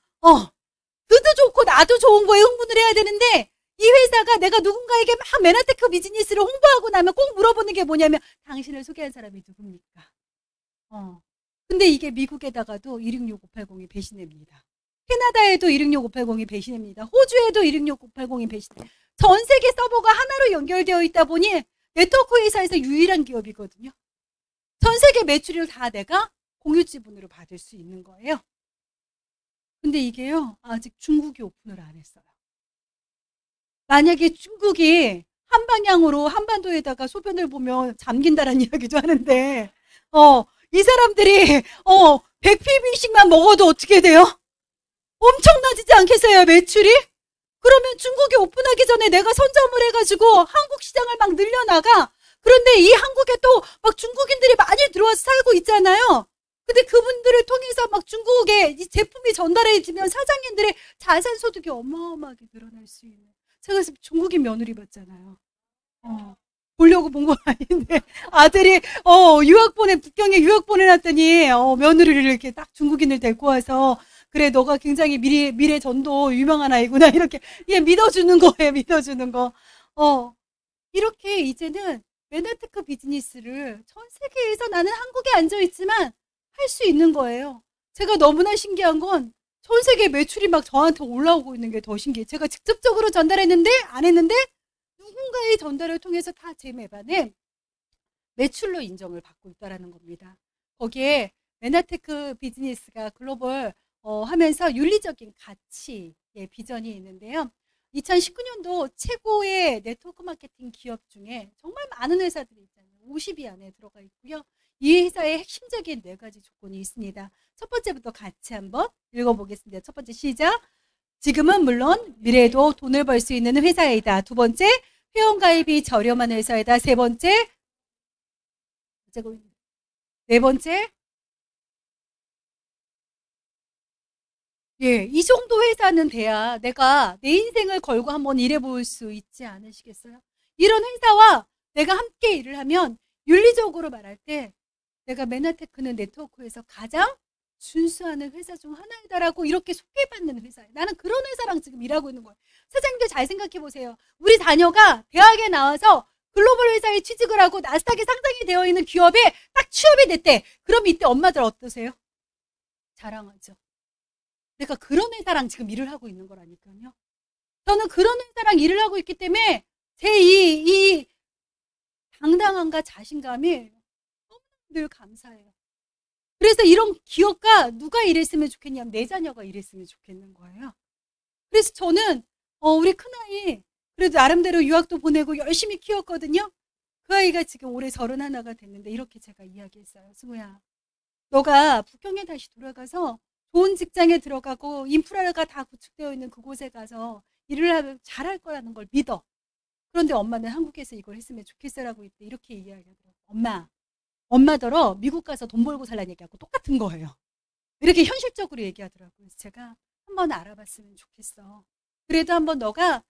그도 좋고 나도 좋은 거에 흥분을 해야 되는데 이 회사가 내가 누군가에게 막 메나테크 비즈니스를 홍보하고 나면 꼭 물어보는 게 뭐냐면 당신을 소개한 사람이 누굽니까? 근데 이게 미국에다가도 166580이 배신입니다. 캐나다에도 166580이 배신입니다. 호주에도 166580이 배신입니다. 전 세계 서버가 하나로 연결되어 있다 보니 네트워크 회사에서 유일한 기업이거든요. 전 세계 매출을 다 내가 공유 지분으로 받을 수 있는 거예요. 근데 이게요, 아직 중국이 오픈을 안 했어요. 만약에 중국이 한 방향으로 한반도에다가 소변을 보면 잠긴다는 이야기도 하는데, 이 사람들이 100PB씩만 먹어도 어떻게 돼요? 엄청나지지 않겠어요, 매출이? 그러면 중국이 오픈하기 전에 내가 선점을 해가지고 한국 시장을 막 늘려나가. 그런데 이 한국에 또 막 중국인들이 많이 들어와서 살고 있잖아요. 근데 그분들을 통해서 막 중국에 이 제품이 전달해지면 사장님들의 자산 소득이 어마어마하게 늘어날 수 있는. 제가 중국인 며느리 봤잖아요. 보려고 본 건 아닌데 아들이 북경에 유학 보내놨더니 며느리를 이렇게 딱 중국인을 데리고 와서 그래 너가 굉장히 미래 전도 유명한 아이구나 이렇게 믿어주는 거예요. 믿어주는 거. 이렇게 이제는 메나테크 비즈니스를 전 세계에서 나는 한국에 앉아있지만 할 수 있는 거예요. 제가 너무나 신기한 건 전 세계 매출이 막 저한테 올라오고 있는 게 더 신기해요. 제가 직접적으로 전달했는데 안 했는데 누군가의 전달을 통해서 다 제 매반에 매출로 인정을 받고 있다는 겁니다. 거기에 메나테크 비즈니스가 글로벌 하면서 윤리적인 가치의 비전이 있는데요. 2019년도 최고의 네트워크 마케팅 기업 중에 정말 많은 회사들이 있잖아요. 50위 안에 들어가 있고요. 이 회사의 핵심적인 4가지 조건이 있습니다. 첫 번째부터 같이 한번 읽어보겠습니다. 첫 번째 시작. 지금은 물론 미래에도 돈을 벌 수 있는 회사이다. 두 번째, 회원가입이 저렴한 회사이다. 세 번째, 네 번째, 이 정도 회사는 돼야 내가 내 인생을 걸고 한번 일해볼 수 있지 않으시겠어요? 이런 회사와 내가 함께 일을 하면 윤리적으로 말할 때 내가 메나테크는 네트워크에서 가장 준수하는 회사 중 하나이다라고 이렇게 소개받는 회사예요. 나는 그런 회사랑 지금 일하고 있는 거예요. 사장님들 잘 생각해 보세요. 우리 자녀가 대학에 나와서 글로벌 회사에 취직을 하고 나스닥에 상장이 되어 있는 기업에 딱 취업이 됐대. 그럼 이때 엄마들 어떠세요? 자랑하죠. 내가 그런 회사랑 지금 일을 하고 있는 거라니까요. 저는 그런 회사랑 일을 하고 있기 때문에 제 이 당당함과 자신감이 늘 감사해요. 그래서 이런 기업가 누가 일했으면 좋겠냐면 내 자녀가 일했으면 좋겠는 거예요. 그래서 저는 우리 큰아이 그래도 나름대로 유학도 보내고 열심히 키웠거든요. 그 아이가 지금 올해 31가 됐는데 이렇게 제가 이야기했어요. 승우야, 너가 북경에 다시 돌아가서 좋은 직장에 들어가고 인프라가 다 구축되어 있는 그곳에 가서 일을 하면 잘할 거라는 걸 믿어. 그런데 엄마는 한국에서 이걸 했으면 좋겠어라고 이렇게 이야기하더라고요. 엄마더러 미국 가서 돈 벌고 살라는 얘기하고 똑같은 거예요. 이렇게 현실적으로 얘기하더라고요. 그래서 제가 한번 알아봤으면 좋겠어. 그래도 한번 너가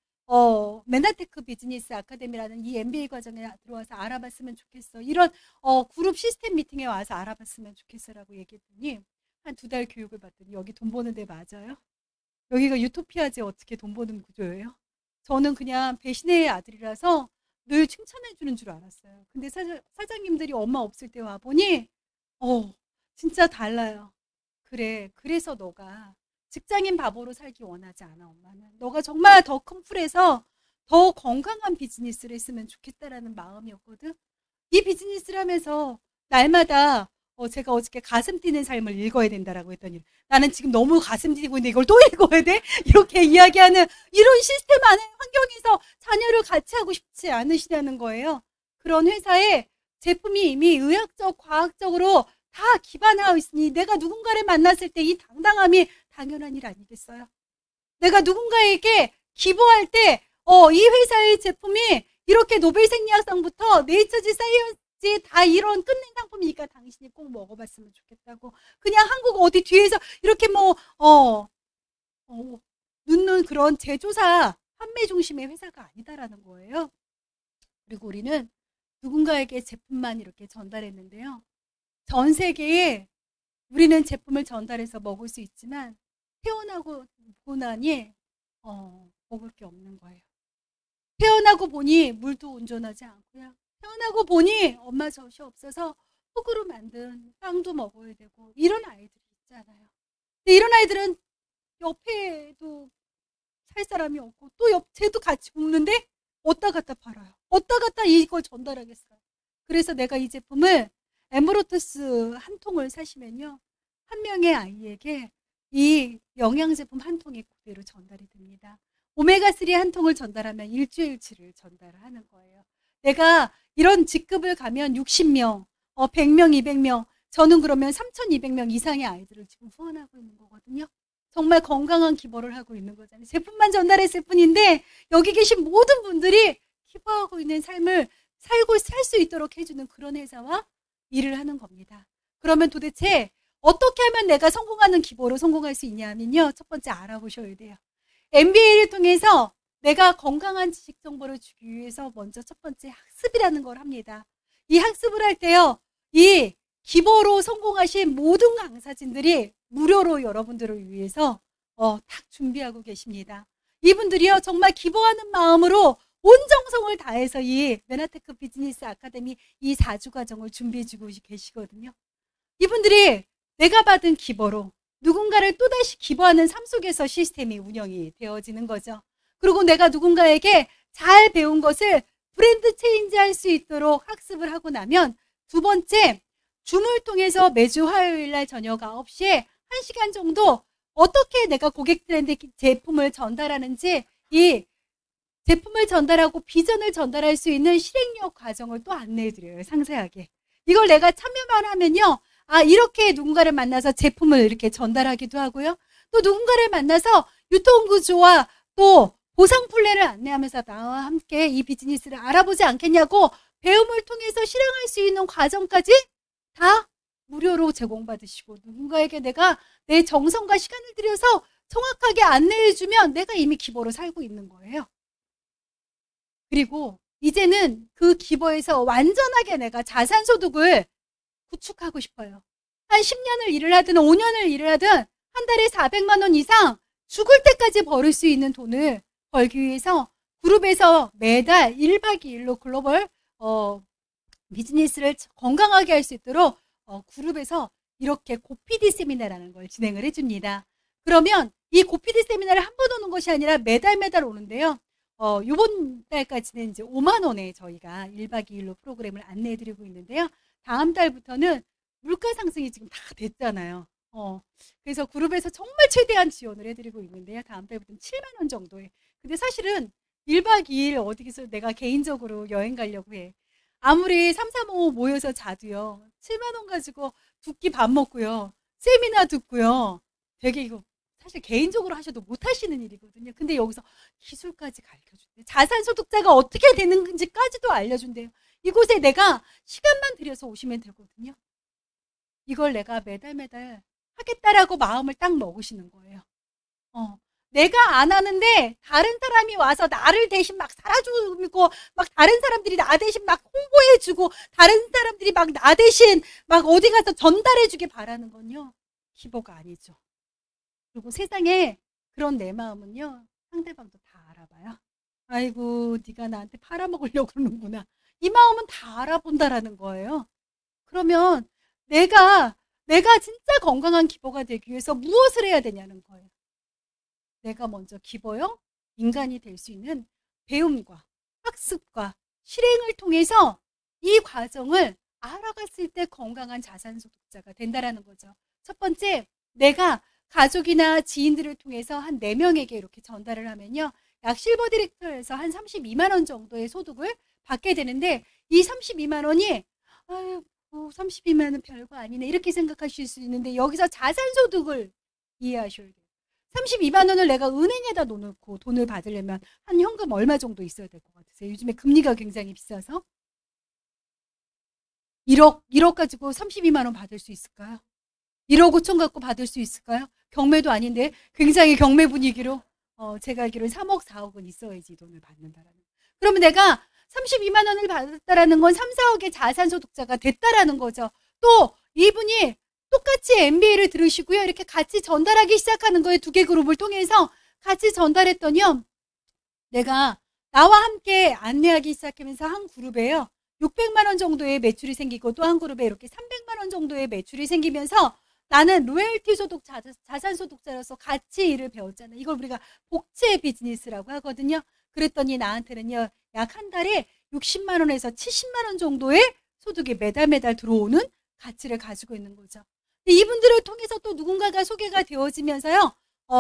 맨하테크 비즈니스 아카데미라는 이 MBA 과정에 들어와서 알아봤으면 좋겠어. 이런 그룹 시스템 미팅에 와서 알아봤으면 좋겠어라고 얘기했더니 한 2달 교육을 받더니 여기 돈 버는 데 맞아요? 여기가 유토피아지 어떻게 돈 버는 구조예요? 저는 그냥 배신의 아들이라서 늘 칭찬해 주는 줄 알았어요. 근데 사장님들이 엄마 없을 때 와보니 진짜 달라요. 그래, 그래서 너가 직장인 바보로 살기 원하지 않아, 엄마는. 너가 정말 더 큰 풀에서 더 건강한 비즈니스를 했으면 좋겠다라는 마음이었거든. 이 비즈니스를 하면서 날마다 제가 어저께 가슴 뛰는 삶을 읽어야 된다라고 했더니 나는 지금 너무 가슴 뛰고 있는데 이걸 또 읽어야 돼? 이렇게 이야기하는 이런 시스템 안에 환경에서 자녀를 같이 하고 싶지 않으시다는 거예요. 그런 회사에 제품이 이미 의학적, 과학적으로 다 기반하고 있으니 내가 누군가를 만났을 때 이 당당함이 당연한 일 아니겠어요? 내가 누군가에게 기부할 때 이 회사의 제품이 이렇게 노벨 생리학상부터 네이처지 사이언스 다 이런 끝낸 상품이니까 당신이 꼭 먹어봤으면 좋겠다고. 그냥 한국 어디 뒤에서 이렇게 눕는 그런 제조사 판매 중심의 회사가 아니다라는 거예요. 그리고 우리는 누군가에게 제품만 이렇게 전달했는데요. 전 세계에 우리는 제품을 전달해서 먹을 수 있지만 태어나고 나니 먹을 게 없는 거예요. 태어나고 보니 물도 온전하지 않고요. 태어나고 보니 엄마 젖이 없어서 흙으로 만든 빵도 먹어야 되고 이런 아이들이 있잖아요. 근데 이런 아이들은 옆에도 살 사람이 없고 또 쟤도 같이 굶는데 어디다 갖다 팔아요. 어디다 갖다 이걸 전달하겠어요. 그래서 내가 이 제품을 에메로투스 한 통을 사시면요. 한 명의 아이에게 이 영양제품 한 통이 그대로 전달이 됩니다. 오메가3 한 통을 전달하면 일주일치를 전달하는 거예요. 내가 이런 직급을 가면 60명, 100명, 200명, 저는 그러면 3,200명 이상의 아이들을 지금 후원하고 있는 거거든요. 정말 건강한 기부를 하고 있는 거잖아요. 제품만 전달했을 뿐인데 여기 계신 모든 분들이 기부하고 있는 삶을 살 수 있도록 해주는 그런 회사와 일을 하는 겁니다. 그러면 도대체 어떻게 하면 내가 성공하는 기부로 성공할 수 있냐 하면요. 첫 번째 알아보셔야 돼요. MBA를 통해서 내가 건강한 지식 정보를 주기 위해서 먼저 첫 번째 학습이라는 걸 합니다. 이 학습을 할 때요. 이 기보로 성공하신 모든 강사진들이 무료로 여러분들을 위해서 딱 준비하고 계십니다. 이분들이요. 정말 기부하는 마음으로 온 정성을 다해서 이 맨하테크 비즈니스 아카데미 이 4주 과정을 준비해주고 계시거든요. 이분들이 내가 받은 기부로 누군가를 또다시 기부하는 삶 속에서 시스템이 운영이 되어지는 거죠. 그리고 내가 누군가에게 잘 배운 것을 브랜드 체인지할 수 있도록 학습을 하고 나면 두 번째, 줌을 통해서 매주 화요일 날 저녁 9시에 1시간 정도 어떻게 내가 고객들한테 제품을 전달하는지 이 제품을 전달하고 비전을 전달할 수 있는 실행력 과정을 또 안내해드려요. 상세하게. 이걸 내가 참여만 하면요. 이렇게 누군가를 만나서 제품을 이렇게 전달하기도 하고요. 또 누군가를 만나서 유통구조와 또 보상 플랜을 안내하면서 나와 함께 이 비즈니스를 알아보지 않겠냐고 배움을 통해서 실행할 수 있는 과정까지 다 무료로 제공받으시고 누군가에게 내가 내 정성과 시간을 들여서 정확하게 안내해주면 내가 이미 기부로 살고 있는 거예요. 그리고 이제는 그 기부에서 완전하게 내가 자산소득을 구축하고 싶어요. 한 10년을 일을 하든 5년을 일을 하든 한 달에 400만 원 이상 죽을 때까지 벌을 수 있는 돈을 벌기 위해서 그룹에서 매달 1박 2일로 글로벌 비즈니스를 건강하게 할 수 있도록 그룹에서 이렇게 고PD 세미나라는 걸 진행을 해줍니다. 그러면 이 고PD 세미나를 한 번 오는 것이 아니라 매달 오는데요. 이번 달까지는 이제 5만 원에 저희가 1박 2일로 프로그램을 안내해드리고 있는데요. 다음 달부터는 물가 상승이 지금 다 됐잖아요. 그래서 그룹에서 정말 최대한 지원을 해드리고 있는데요. 다음 달부터는 7만 원 정도에. 근데 사실은 1박 2일 어디서 내가 개인적으로 여행 가려고 해. 아무리 3, 4, 5 모여서 자도요. 7만 원 가지고 두 끼 밥 먹고요. 세미나 듣고요. 되게 이거 사실 개인적으로 하셔도 못 하시는 일이거든요. 근데 여기서 기술까지 가르쳐준대요. 자산소득자가 어떻게 되는 건지까지도 알려준대요. 이곳에 내가 시간만 들여서 오시면 되거든요. 이걸 내가 매달 하겠다라고 마음을 딱 먹으시는 거예요. 내가 안 하는데 다른 사람이 와서 나를 대신 막 살아주고 막 다른 사람들이 나 대신 막 홍보해주고 다른 사람들이 막 나 대신 막 어디 가서 전달해주길 바라는 건요. 기보가 아니죠. 그리고 세상에 그런 내 마음은요. 상대방도 다 알아봐요. 아이고 네가 나한테 팔아먹으려고 그러는구나. 이 마음은 다 알아본다라는 거예요. 그러면 내가 진짜 건강한 기보가 되기 위해서 무엇을 해야 되냐는 거예요. 내가 먼저 기보형 인간이 될 수 있는 배움과 학습과 실행을 통해서 이 과정을 알아갔을 때 건강한 자산소득자가 된다는 거죠. 첫 번째, 내가 가족이나 지인들을 통해서 한 4명에게 이렇게 전달을 하면요. 약 실버 디렉터에서 한 32만 원 정도의 소득을 받게 되는데 이 32만 원이 아유, 32만 원은 별거 아니네 이렇게 생각하실 수 있는데 여기서 자산소득을 이해하셔야 돼요. 32만 원을 내가 은행에다 넣어놓고 돈을 받으려면 한 현금 얼마 정도 있어야 될 것 같으세요? 요즘에 금리가 굉장히 비싸서 1억 가지고 32만 원 받을 수 있을까요? 1억 5천 갖고 받을 수 있을까요? 경매도 아닌데 굉장히 경매 분위기로 제가 알기로는 3억 4억은 있어야지 이 돈을 받는다라는. 그러면 내가 32만 원을 받았다라는 건 3, 4억의 자산소득자가 됐다라는 거죠. 또 이분이 똑같이 MBA를 들으시고요. 이렇게 같이 전달하기 시작하는 거예요. 2개 그룹을 통해서 같이 전달했더니요. 내가 나와 함께 안내하기 시작하면서 한 그룹에요. 600만 원 정도의 매출이 생기고 또 한 그룹에 이렇게 300만 원 정도의 매출이 생기면서 나는 로열티 소득 자산소득자로서 같이 일을 배웠잖아요. 이걸 우리가 복제 비즈니스라고 하거든요. 그랬더니 나한테는요. 약 한 달에 60만 원에서 70만 원 정도의 소득이 매달 들어오는 가치를 가지고 있는 거죠. 이분들을 통해서 또 누군가가 소개가 되어지면서요.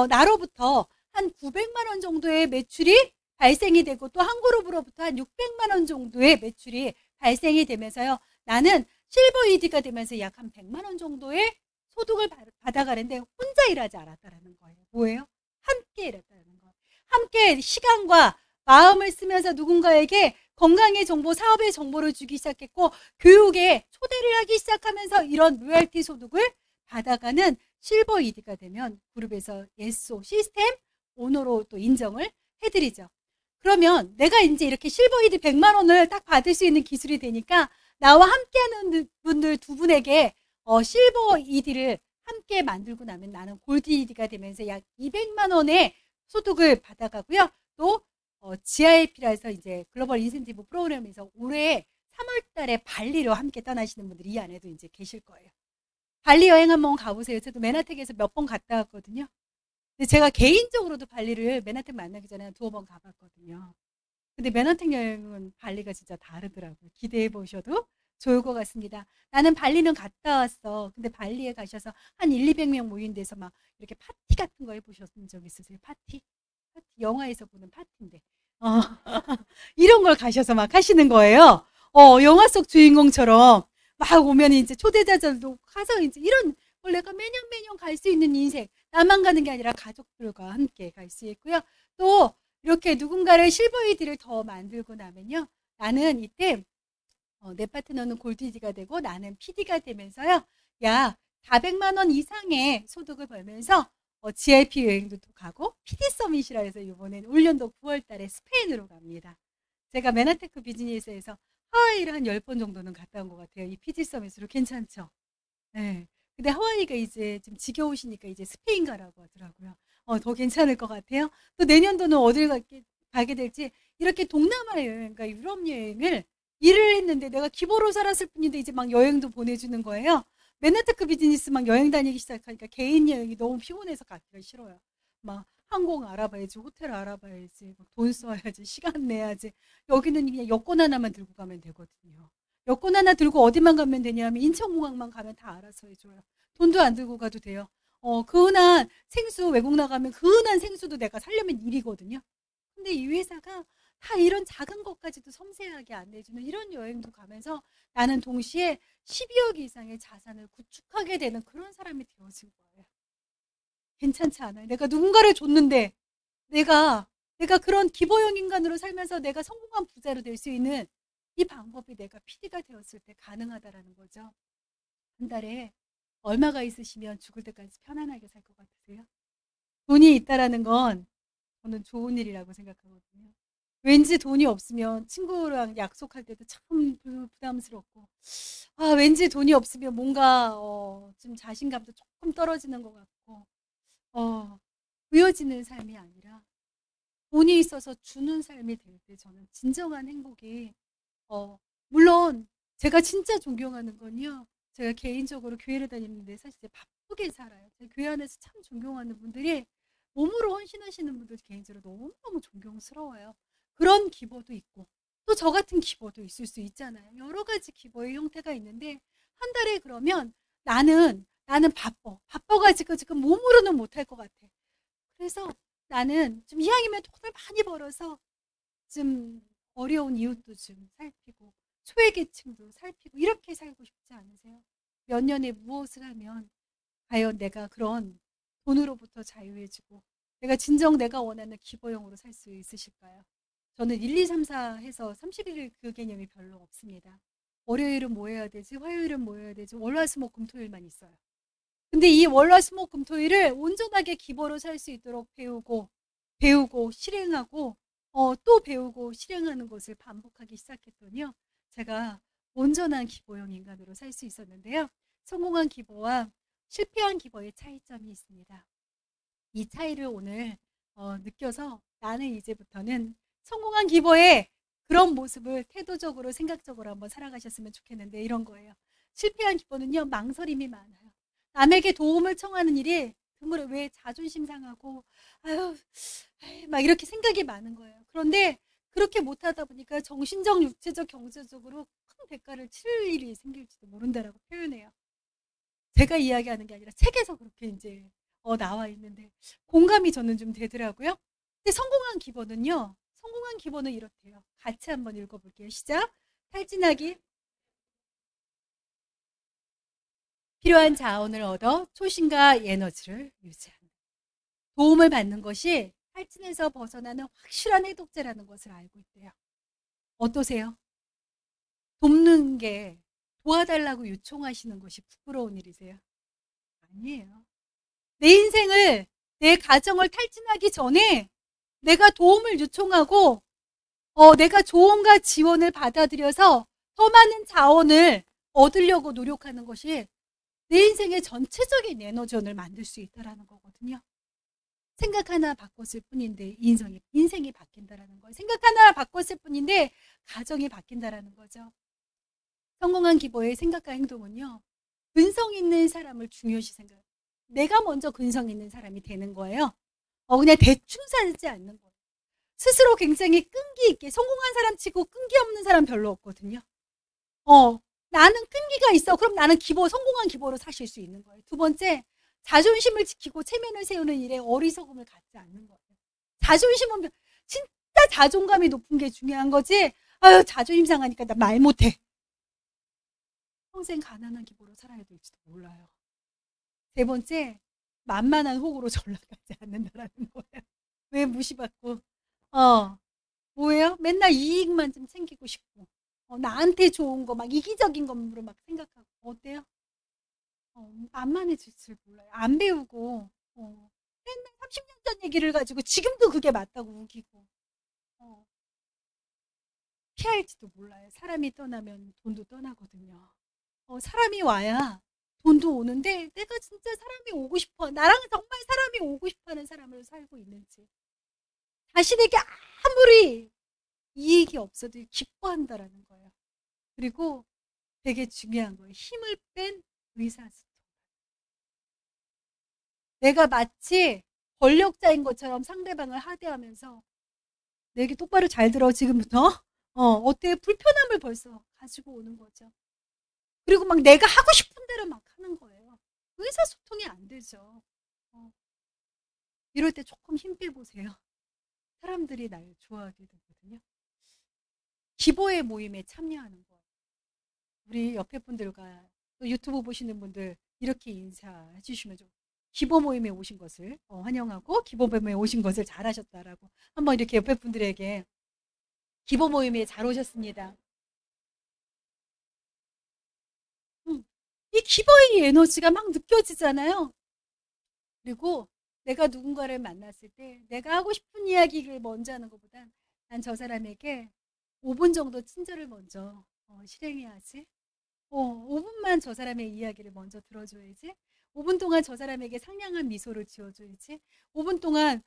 나로부터 한 900만 원 정도의 매출이 발생이 되고 또 한 그룹으로부터 한 600만 원 정도의 매출이 발생이 되면서요. 나는 실버 ED가 되면서 약 한 100만 원 정도의 소득을 받아가는데 혼자 일하지 않았다라는 거예요. 뭐예요? 함께 일했다는 거예요. 함께 시간과 마음을 쓰면서 누군가에게 건강의 정보, 사업의 정보를 주기 시작했고 교육에 초대를 하기 시작하면서 이런 로열티 소득을 받아가는 실버 ED가 되면 그룹에서 예소 시스템 오너로 또 인정을 해드리죠. 그러면 내가 이제 이렇게 실버 ED 100만 원을 딱 받을 수 있는 기술이 되니까 나와 함께하는 분들 2분에게 실버 ED를 함께 만들고 나면 나는 골드 ED가 되면서 약 200만 원의 소득을 받아가고요. 또 GIP라 해서 이제 글로벌 인센티브 프로그램에서 올해 3월 달에 발리로 함께 떠나시는 분들이 이 안에도 이제 계실 거예요. 발리 여행 한번 가보세요. 저도 맨하탄에서 몇 번 갔다 왔거든요. 근데 제가 개인적으로도 발리를 맨하탄 만나기 전에 2번 가봤거든요. 근데 맨하탄 여행은 발리가 진짜 다르더라고요. 기대해 보셔도 좋을 것 같습니다. 나는 발리는 갔다 왔어. 근데 발리에 가셔서 한 200명 모인 데서 막 이렇게 파티 같은 거 해보셨던 적 있으세요? 파티? 영화에서 보는 파티인데. 이런 걸 가셔서 막 하시는 거예요. 영화 속 주인공처럼 막 오면 이제 초대자들도 가서 이제 이런 걸 내가 매년 갈 수 있는 인생. 나만 가는 게 아니라 가족들과 함께 갈 수 있고요. 또 이렇게 누군가를 실버 ED를 더 만들고 나면요. 나는 이때 내 파트너는 골드 ED가 되고 나는 PD가 되면서요. 약 400만 원 이상의 소득을 벌면서 GIP 여행도 가고 PD 서밋이라 해서 이번엔 올연도 9월 달에 스페인으로 갑니다. 제가 맨하테크 비즈니스에서 하와이를 한 10번 정도는 갔다 온 것 같아요. 이 PD 서밋으로 괜찮죠? 네. 근데 하와이가 이제 좀 지겨우시니까 이제 스페인 가라고 하더라고요. 더 괜찮을 것 같아요. 또 내년도는 어딜 가게 될지 이렇게 동남아 여행과 유럽 여행을 일을 했는데 내가 기보로 살았을 뿐인데 이제 막 여행도 보내주는 거예요. 맨하테크 비즈니스 막 여행 다니기 시작하니까 개인 여행이 너무 피곤해서 가기가 싫어요. 막 항공 알아봐야지, 호텔 알아봐야지, 돈 써야지, 시간 내야지. 여기는 그냥 여권 하나만 들고 가면 되거든요. 여권 하나 들고 어디만 가면 되냐면 인천공항만 가면 다 알아서 해줘요. 돈도 안 들고 가도 돼요. 그 흔한 생수 외국 나가면 그 흔한 생수도 내가 살려면 일이거든요. 근데 이 회사가 다 이런 작은 것까지도 섬세하게 안내해주는 이런 여행도 가면서 나는 동시에 12억 이상의 자산을 구축하게 되는 그런 사람이 되어진 거예요. 괜찮지 않아요? 내가 누군가를 줬는데 내가 그런 기보형 인간으로 살면서 내가 성공한 부자로 될 수 있는 이 방법이 내가 PD가 되었을 때 가능하다라는 거죠. 한 달에 얼마가 있으시면 죽을 때까지 편안하게 살 것 같으세요? 돈이 있다라는 건 저는 좋은 일이라고 생각하거든요. 왠지 돈이 없으면 친구랑 약속할 때도 참 부담스럽고, 왠지 돈이 없으면 뭔가 좀 자신감도 조금 떨어지는 것 같고, 보여지는 삶이 아니라 돈이 있어서 주는 삶이 될 때 저는 진정한 행복이, 물론 제가 진짜 존경하는 건요, 제가 개인적으로 교회를 다니는데 사실 바쁘게 살아요. 제 교회 안에서 참 존경하는 분들이 몸으로 헌신하시는 분들 개인적으로 너무너무 존경스러워요. 그런 기버도 있고 또 저 같은 기버도 있을 수 있잖아요. 여러 가지 기버의 형태가 있는데 한 달에 그러면 나는 바빠가지고 지금 몸으로는 못할 것 같아. 그래서 나는 좀 이왕이면 돈을 많이 벌어서 좀 어려운 이웃도 좀 살피고 소외계층도 살피고 이렇게 살고 싶지 않으세요? 몇 년에 무엇을 하면 과연 내가 그런 돈으로부터 자유해지고 내가 진정 내가 원하는 기버형으로 살 수 있으실까요? 저는 1, 2, 3, 4 해서 31일 그 개념이 별로 없습니다. 월요일은 뭐 해야 되지? 화요일은 뭐 해야 되지? 월화수목금토일만 있어요. 근데 이 월화수목금토일을 온전하게 기버로 살 수 있도록 배우고 실행하고 또 배우고 실행하는 것을 반복하기 시작했더니요. 제가 온전한 기버형 인간으로 살 수 있었는데요. 성공한 기버와 실패한 기버의 차이점이 있습니다. 이 차이를 오늘 느껴서 나는 이제부터는 성공한 기버의 그런 모습을 태도적으로 생각적으로 한번 살아가셨으면 좋겠는데 이런 거예요. 실패한 기버는요. 망설임이 많아요. 남에게 도움을 청하는 일이 드물어 왜 자존심 상하고 막 이렇게 생각이 많은 거예요. 그런데 그렇게 못하다 보니까 정신적, 육체적, 경제적으로 큰 대가를 치를 일이 생길지도 모른다라고 표현해요. 제가 이야기하는 게 아니라 책에서 그렇게 이제 나와 있는데 공감이 저는 좀 되더라고요. 근데 성공한 기본은 이렇대요. 같이 한번 읽어볼게요. 시작. 탈진하기. 필요한 자원을 얻어 초심과 에너지를 유지한다. 도움을 받는 것이 탈진에서 벗어나는 확실한 해독제라는 것을 알고 있대요. 어떠세요? 돕는 게 도와달라고 요청하시는 것이 부끄러운 일이세요? 아니에요. 내 인생을, 내 가정을 탈진하기 전에 내가 도움을 요청하고 내가 조언과 지원을 받아들여서 더 많은 자원을 얻으려고 노력하는 것이 내 인생의 전체적인 에너지원을 만들 수 있다는 거거든요. 생각 하나 바꿨을 뿐인데 인생이 바뀐다는 거예요. 생각 하나 바꿨을 뿐인데 가정이 바뀐다는 거죠. 성공한 기버의 생각과 행동은요. 근성 있는 사람을 중요시 생각해요. 내가 먼저 근성 있는 사람이 되는 거예요. 그냥 대충 살지 않는 거예요. 스스로 굉장히 끈기 있게 성공한 사람 치고 끈기 없는 사람 별로 없거든요. 나는 끈기가 있어. 그럼 나는 성공한 기버로 사실 수 있는 거예요. 두 번째, 자존심을 지키고 체면을 세우는 일에 어리석음을 갖지 않는 거예요. 자존심은 진짜 자존감이 높은 게 중요한 거지. 자존심 상하니까 나 말 못해. 평생 가난한 기버로 살아야 될지도 몰라요. 세 번째, 만만한 혹으로 전락하지 않는다라는 거예요. 왜 무시받고 뭐예요? 맨날 이익만 좀 챙기고 싶고 나한테 좋은 거 막 이기적인 것으로 막 생각하고 어때요? 만만해질 줄 몰라요. 안 배우고 맨날 30년 전 얘기를 가지고 지금도 그게 맞다고 우기고 피할지도 몰라요. 사람이 떠나면 돈도 떠나거든요. 사람이 와야 돈도 오는데 내가 진짜 사람이 오고 싶어. 나랑 정말 사람이 오고 싶어하는 사람으로 살고 있는지. 자신에게 아무리 이익이 없어도 기뻐한다라는 거예요. 그리고 되게 중요한 거예요. 힘을 뺀 의사소통. 내가 마치 권력자인 것처럼 상대방을 하대하면서 내게 똑바로 잘 들어 지금부터. 어때? 불편함을 벌써 가지고 오는 거죠. 그리고 막 내가 하고 싶은 대로 막 하는 거예요. 의사소통이 안 되죠. 이럴 때 조금 힘 빼보세요. 사람들이 날 좋아하게 되거든요. 기버의 모임에 참여하는 거예요. 우리 옆에 분들과 또 유튜브 보시는 분들 이렇게 인사해 주시면 좀 기버 모임에 오신 것을 환영하고 기버 모임에 오신 것을 잘하셨다라고 한번 이렇게 옆에 분들에게 기버 모임에 잘 오셨습니다. 이 기버의 에너지가 막 느껴지잖아요. 그리고 내가 누군가를 만났을 때 내가 하고 싶은 이야기를 먼저 하는 것보단 난 저 사람에게 5분 정도 친절을 먼저 실행해야지. 5분만 저 사람의 이야기를 먼저 들어줘야지. 5분 동안 저 사람에게 상냥한 미소를 지어줘야지. 5분 동안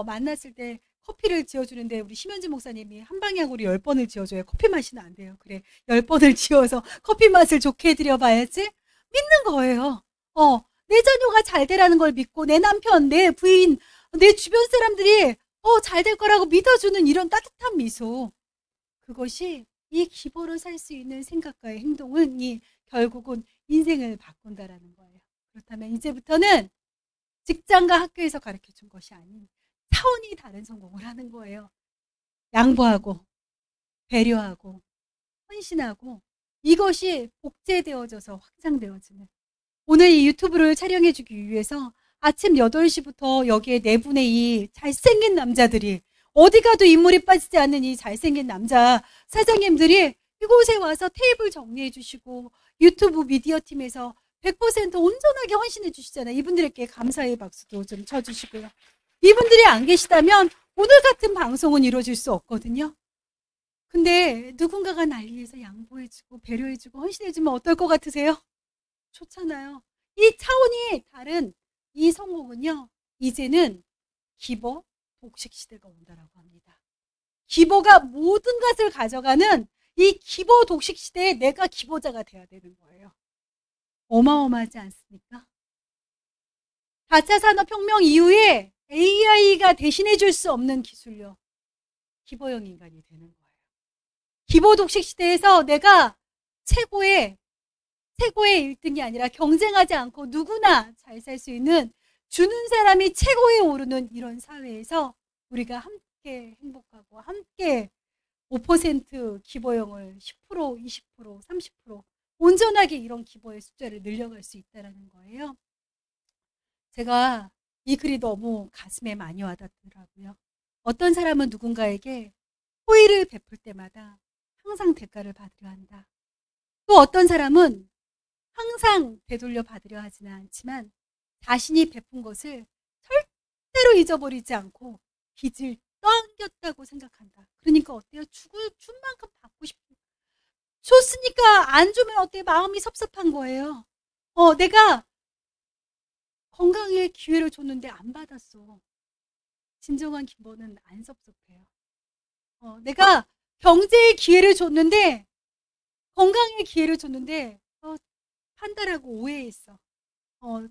만났을 때 커피를 지어주는데 우리 심현지 목사님이 한 방향으로 10번을 지어줘야 커피 맛이는 안 돼요. 그래, 10번을 지어서 커피 맛을 좋게 해드려봐야지. 믿는 거예요. 내 자녀가 잘 되라는 걸 믿고 내 남편, 내 부인, 내 주변 사람들이 잘 될 거라고 믿어주는 이런 따뜻한 미소. 그것이 이 기보로 살 수 있는 생각과의 행동은 결국은 인생을 바꾼다라는 거예요. 그렇다면 이제부터는 직장과 학교에서 가르쳐준 것이 아닌 차원이 다른 성공을 하는 거예요. 양보하고 배려하고 헌신하고 이것이 복제되어져서 확장되어지는, 오늘 이 유튜브를 촬영해주기 위해서 아침 8시부터 여기에 4분의 이 잘생긴 남자들이, 어디 가도 인물이 빠지지 않는 이 잘생긴 남자 사장님들이 이곳에 와서 테이블 정리해 주시고 유튜브 미디어 팀에서 100% 온전하게 헌신해 주시잖아요. 이분들에게 감사의 박수도 좀 쳐주시고요. 이분들이 안 계시다면 오늘 같은 방송은 이루어질 수 없거든요. 근데 누군가가 날 위해서 양보해주고 배려해주고 헌신해주면 어떨 것 같으세요? 좋잖아요. 이 차원이 다른 이 성공은요, 이제는 기버 독식 시대가 온다라고 합니다. 기버가 모든 것을 가져가는 이 기버 독식 시대에 내가 기버자가 돼야 되는 거예요. 어마어마하지 않습니까? 4차 산업혁명 이후에 AI가 대신해 줄 수 없는 기술력, 기버형 인간이 되는 거예요. 기버 독식 시대에서 내가 최고의 1등이 아니라 경쟁하지 않고 누구나 잘 살 수 있는, 주는 사람이 최고에 오르는 이런 사회에서 우리가 함께 행복하고 함께 5% 기버형을 10%, 20%, 30% 온전하게 이런 기버의 숫자를 늘려갈 수 있다는 거예요. 제가 이 글이 너무 가슴에 많이 와닿더라고요. 어떤 사람은 누군가에게 호의를 베풀 때마다 항상 대가를 받으려 한다. 또 어떤 사람은 항상 되돌려 받으려 하지는 않지만 자신이 베푼 것을 절대로 잊어버리지 않고 빚을 떠안겼다고 생각한다. 그러니까 어때요? 준 만큼 받고 싶고, 줬으니까 안 주면 어때요? 마음이 섭섭한 거예요. 내가 건강의 기회를 줬는데 안 받았어. 진정한 기버는 안 섭섭해요. 내가 경제의 기회를 줬는데, 건강의 기회를 줬는데 판단하고 오해했어.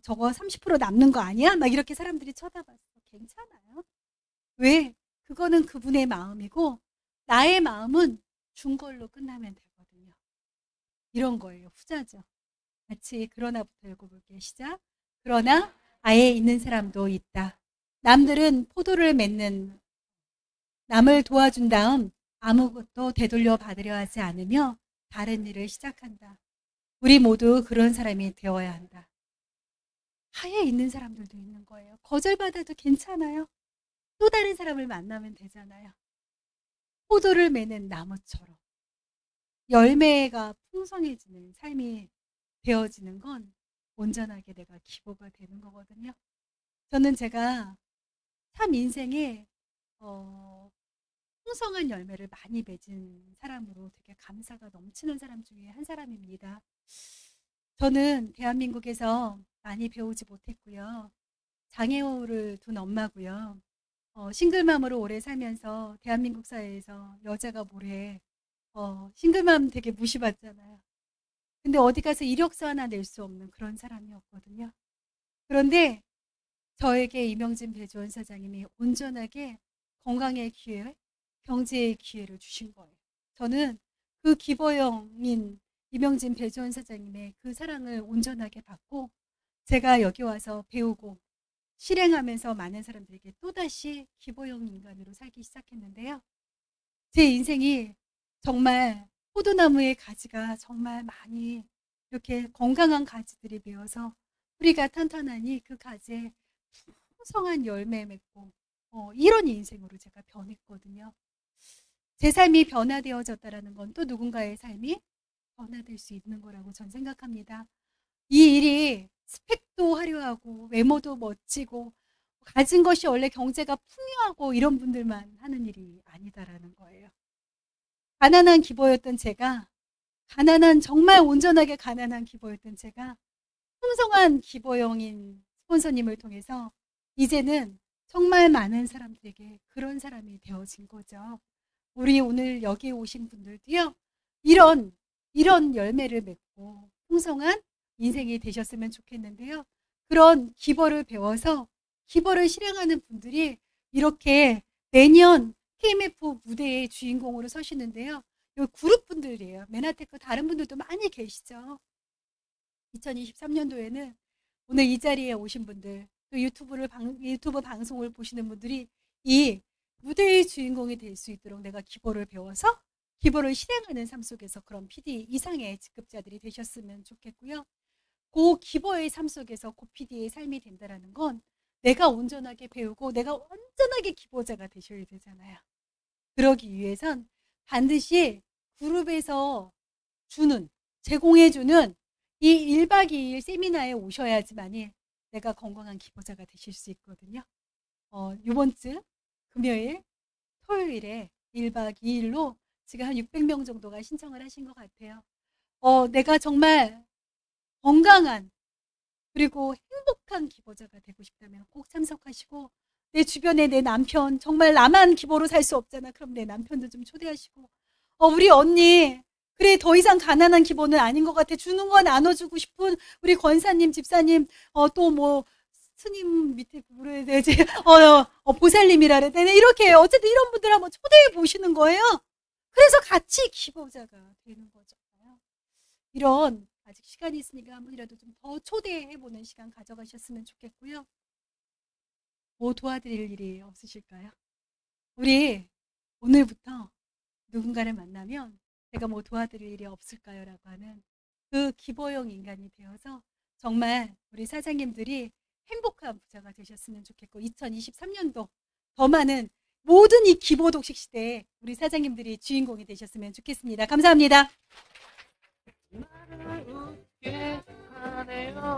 저거 30% 남는 거 아니야? 막 이렇게 사람들이 쳐다봤어. 괜찮아요. 왜? 그거는 그분의 마음이고 나의 마음은 준 걸로 끝나면 되거든요. 이런 거예요. 후자죠. 같이 그러나부터 읽어볼게요. 시작. 그러나 아예 있는 사람도 있다. 남들은 포도를 맺는, 남을 도와준 다음 아무것도 되돌려 받으려 하지 않으며 다른 일을 시작한다. 우리 모두 그런 사람이 되어야 한다. 하에 있는 사람들도 있는 거예요. 거절받아도 괜찮아요. 또 다른 사람을 만나면 되잖아요. 포도를 매는 나무처럼 열매가 풍성해지는 삶이 되어지는 건 온전하게 내가 기보가 되는 거거든요. 저는 제가 참 인생에 풍성한 열매를 많이 맺은 사람으로 되게 감사가 넘치는 사람 중에 한 사람입니다. 저는 대한민국에서 많이 배우지 못했고요. 장애우를 둔 엄마고요. 싱글맘으로 오래 살면서 대한민국 사회에서 여자가 뭐래, 싱글맘 되게 무시받잖아요. 근데 어디 가서 이력서 하나 낼 수 없는 그런 사람이었거든요. 그런데 저에게 이명진 배조원 사장님이 온전하게 건강의 기회, 경제의 기회를 주신 거예요. 저는 그 기버형인 이명진 배조원 사장님의 그 사랑을 온전하게 받고 제가 여기 와서 배우고 실행하면서 많은 사람들에게 또다시 기버형 인간으로 살기 시작했는데요. 제 인생이 정말 포도나무의 가지가 정말 많이 이렇게 건강한 가지들이 메어서 뿌리가 탄탄하니 그 가지에 풍성한 열매 맺고 이런 인생으로 제가 변했거든요. 제 삶이 변화되어졌다는 건 또 누군가의 삶이 변화될 수 있는 거라고 전 생각합니다. 이 일이 스펙도 화려하고 외모도 멋지고 가진 것이 원래 경제가 풍요하고 이런 분들만 하는 일이 아니다라는 거예요. 가난한 기버였던 제가, 정말 온전하게 가난한 기버였던 제가 풍성한 기버용인 스폰서님을 통해서 이제는 정말 많은 사람들에게 그런 사람이 되어진 거죠. 우리 오늘 여기에 오신 분들도요, 이런 열매를 맺고 풍성한 인생이 되셨으면 좋겠는데요. 그런 기버를 배워서 기버를 실행하는 분들이 이렇게 매년 KMF 무대의 주인공으로 서시는데요. 이 그룹 분들이에요. 메나테크 다른 분들도 많이 계시죠. 2023년도에는 오늘 이 자리에 오신 분들, 또 유튜브 방송을 보시는 분들이 이 무대의 주인공이 될 수 있도록 내가 기버를 배워서 기버를 실행하는 삶 속에서 그런 PD 이상의 직급자들이 되셨으면 좋겠고요. 그 기버의 삶 속에서 그 PD의 삶이 된다는 건 내가 온전하게 배우고 내가 온전하게 기버자가 되셔야 되잖아요. 그러기 위해선 반드시 그룹에서 제공해주는 이 1박 2일 세미나에 오셔야지만이 내가 건강한 기버자가 되실 수 있거든요. 이번 주 금요일, 토요일에 1박 2일로 지금 한 600명 정도가 신청을 하신 것 같아요. 내가 정말 건강한 그리고 행복한 기버자가 되고 싶다면 꼭 참석하시고, 내 주변에 내 남편, 정말 나만 기버로 살 수 없잖아. 그럼 내 남편도 좀 초대하시고, 우리 언니, 그래 더 이상 가난한 기버는 아닌 것 같아. 주는 거 나눠주고 싶은 우리 권사님, 집사님, 또 뭐 스님 밑에 뭐라 해야 되지? 보살님이라 그래야 되나? 이렇게 어쨌든 이런 분들 한번 초대해 보시는 거예요. 그래서 같이 기버자가 되는 거잖아요. 이런 아직 시간이 있으니까 한 번이라도 좀 더 초대해보는 시간 가져가셨으면 좋겠고요. 뭐 도와드릴 일이 없으실까요? 우리 오늘부터 누군가를 만나면 제가 뭐 도와드릴 일이 없을까요? 라고 하는 그 기버용 인간이 되어서 정말 우리 사장님들이 행복한 부자가 되셨으면 좋겠고, 2023년도 더 많은 모든 이 기버 독식 시대에 우리 사장님들이 주인공이 되셨으면 좋겠습니다. 감사합니다. 나를 웃게 하네요.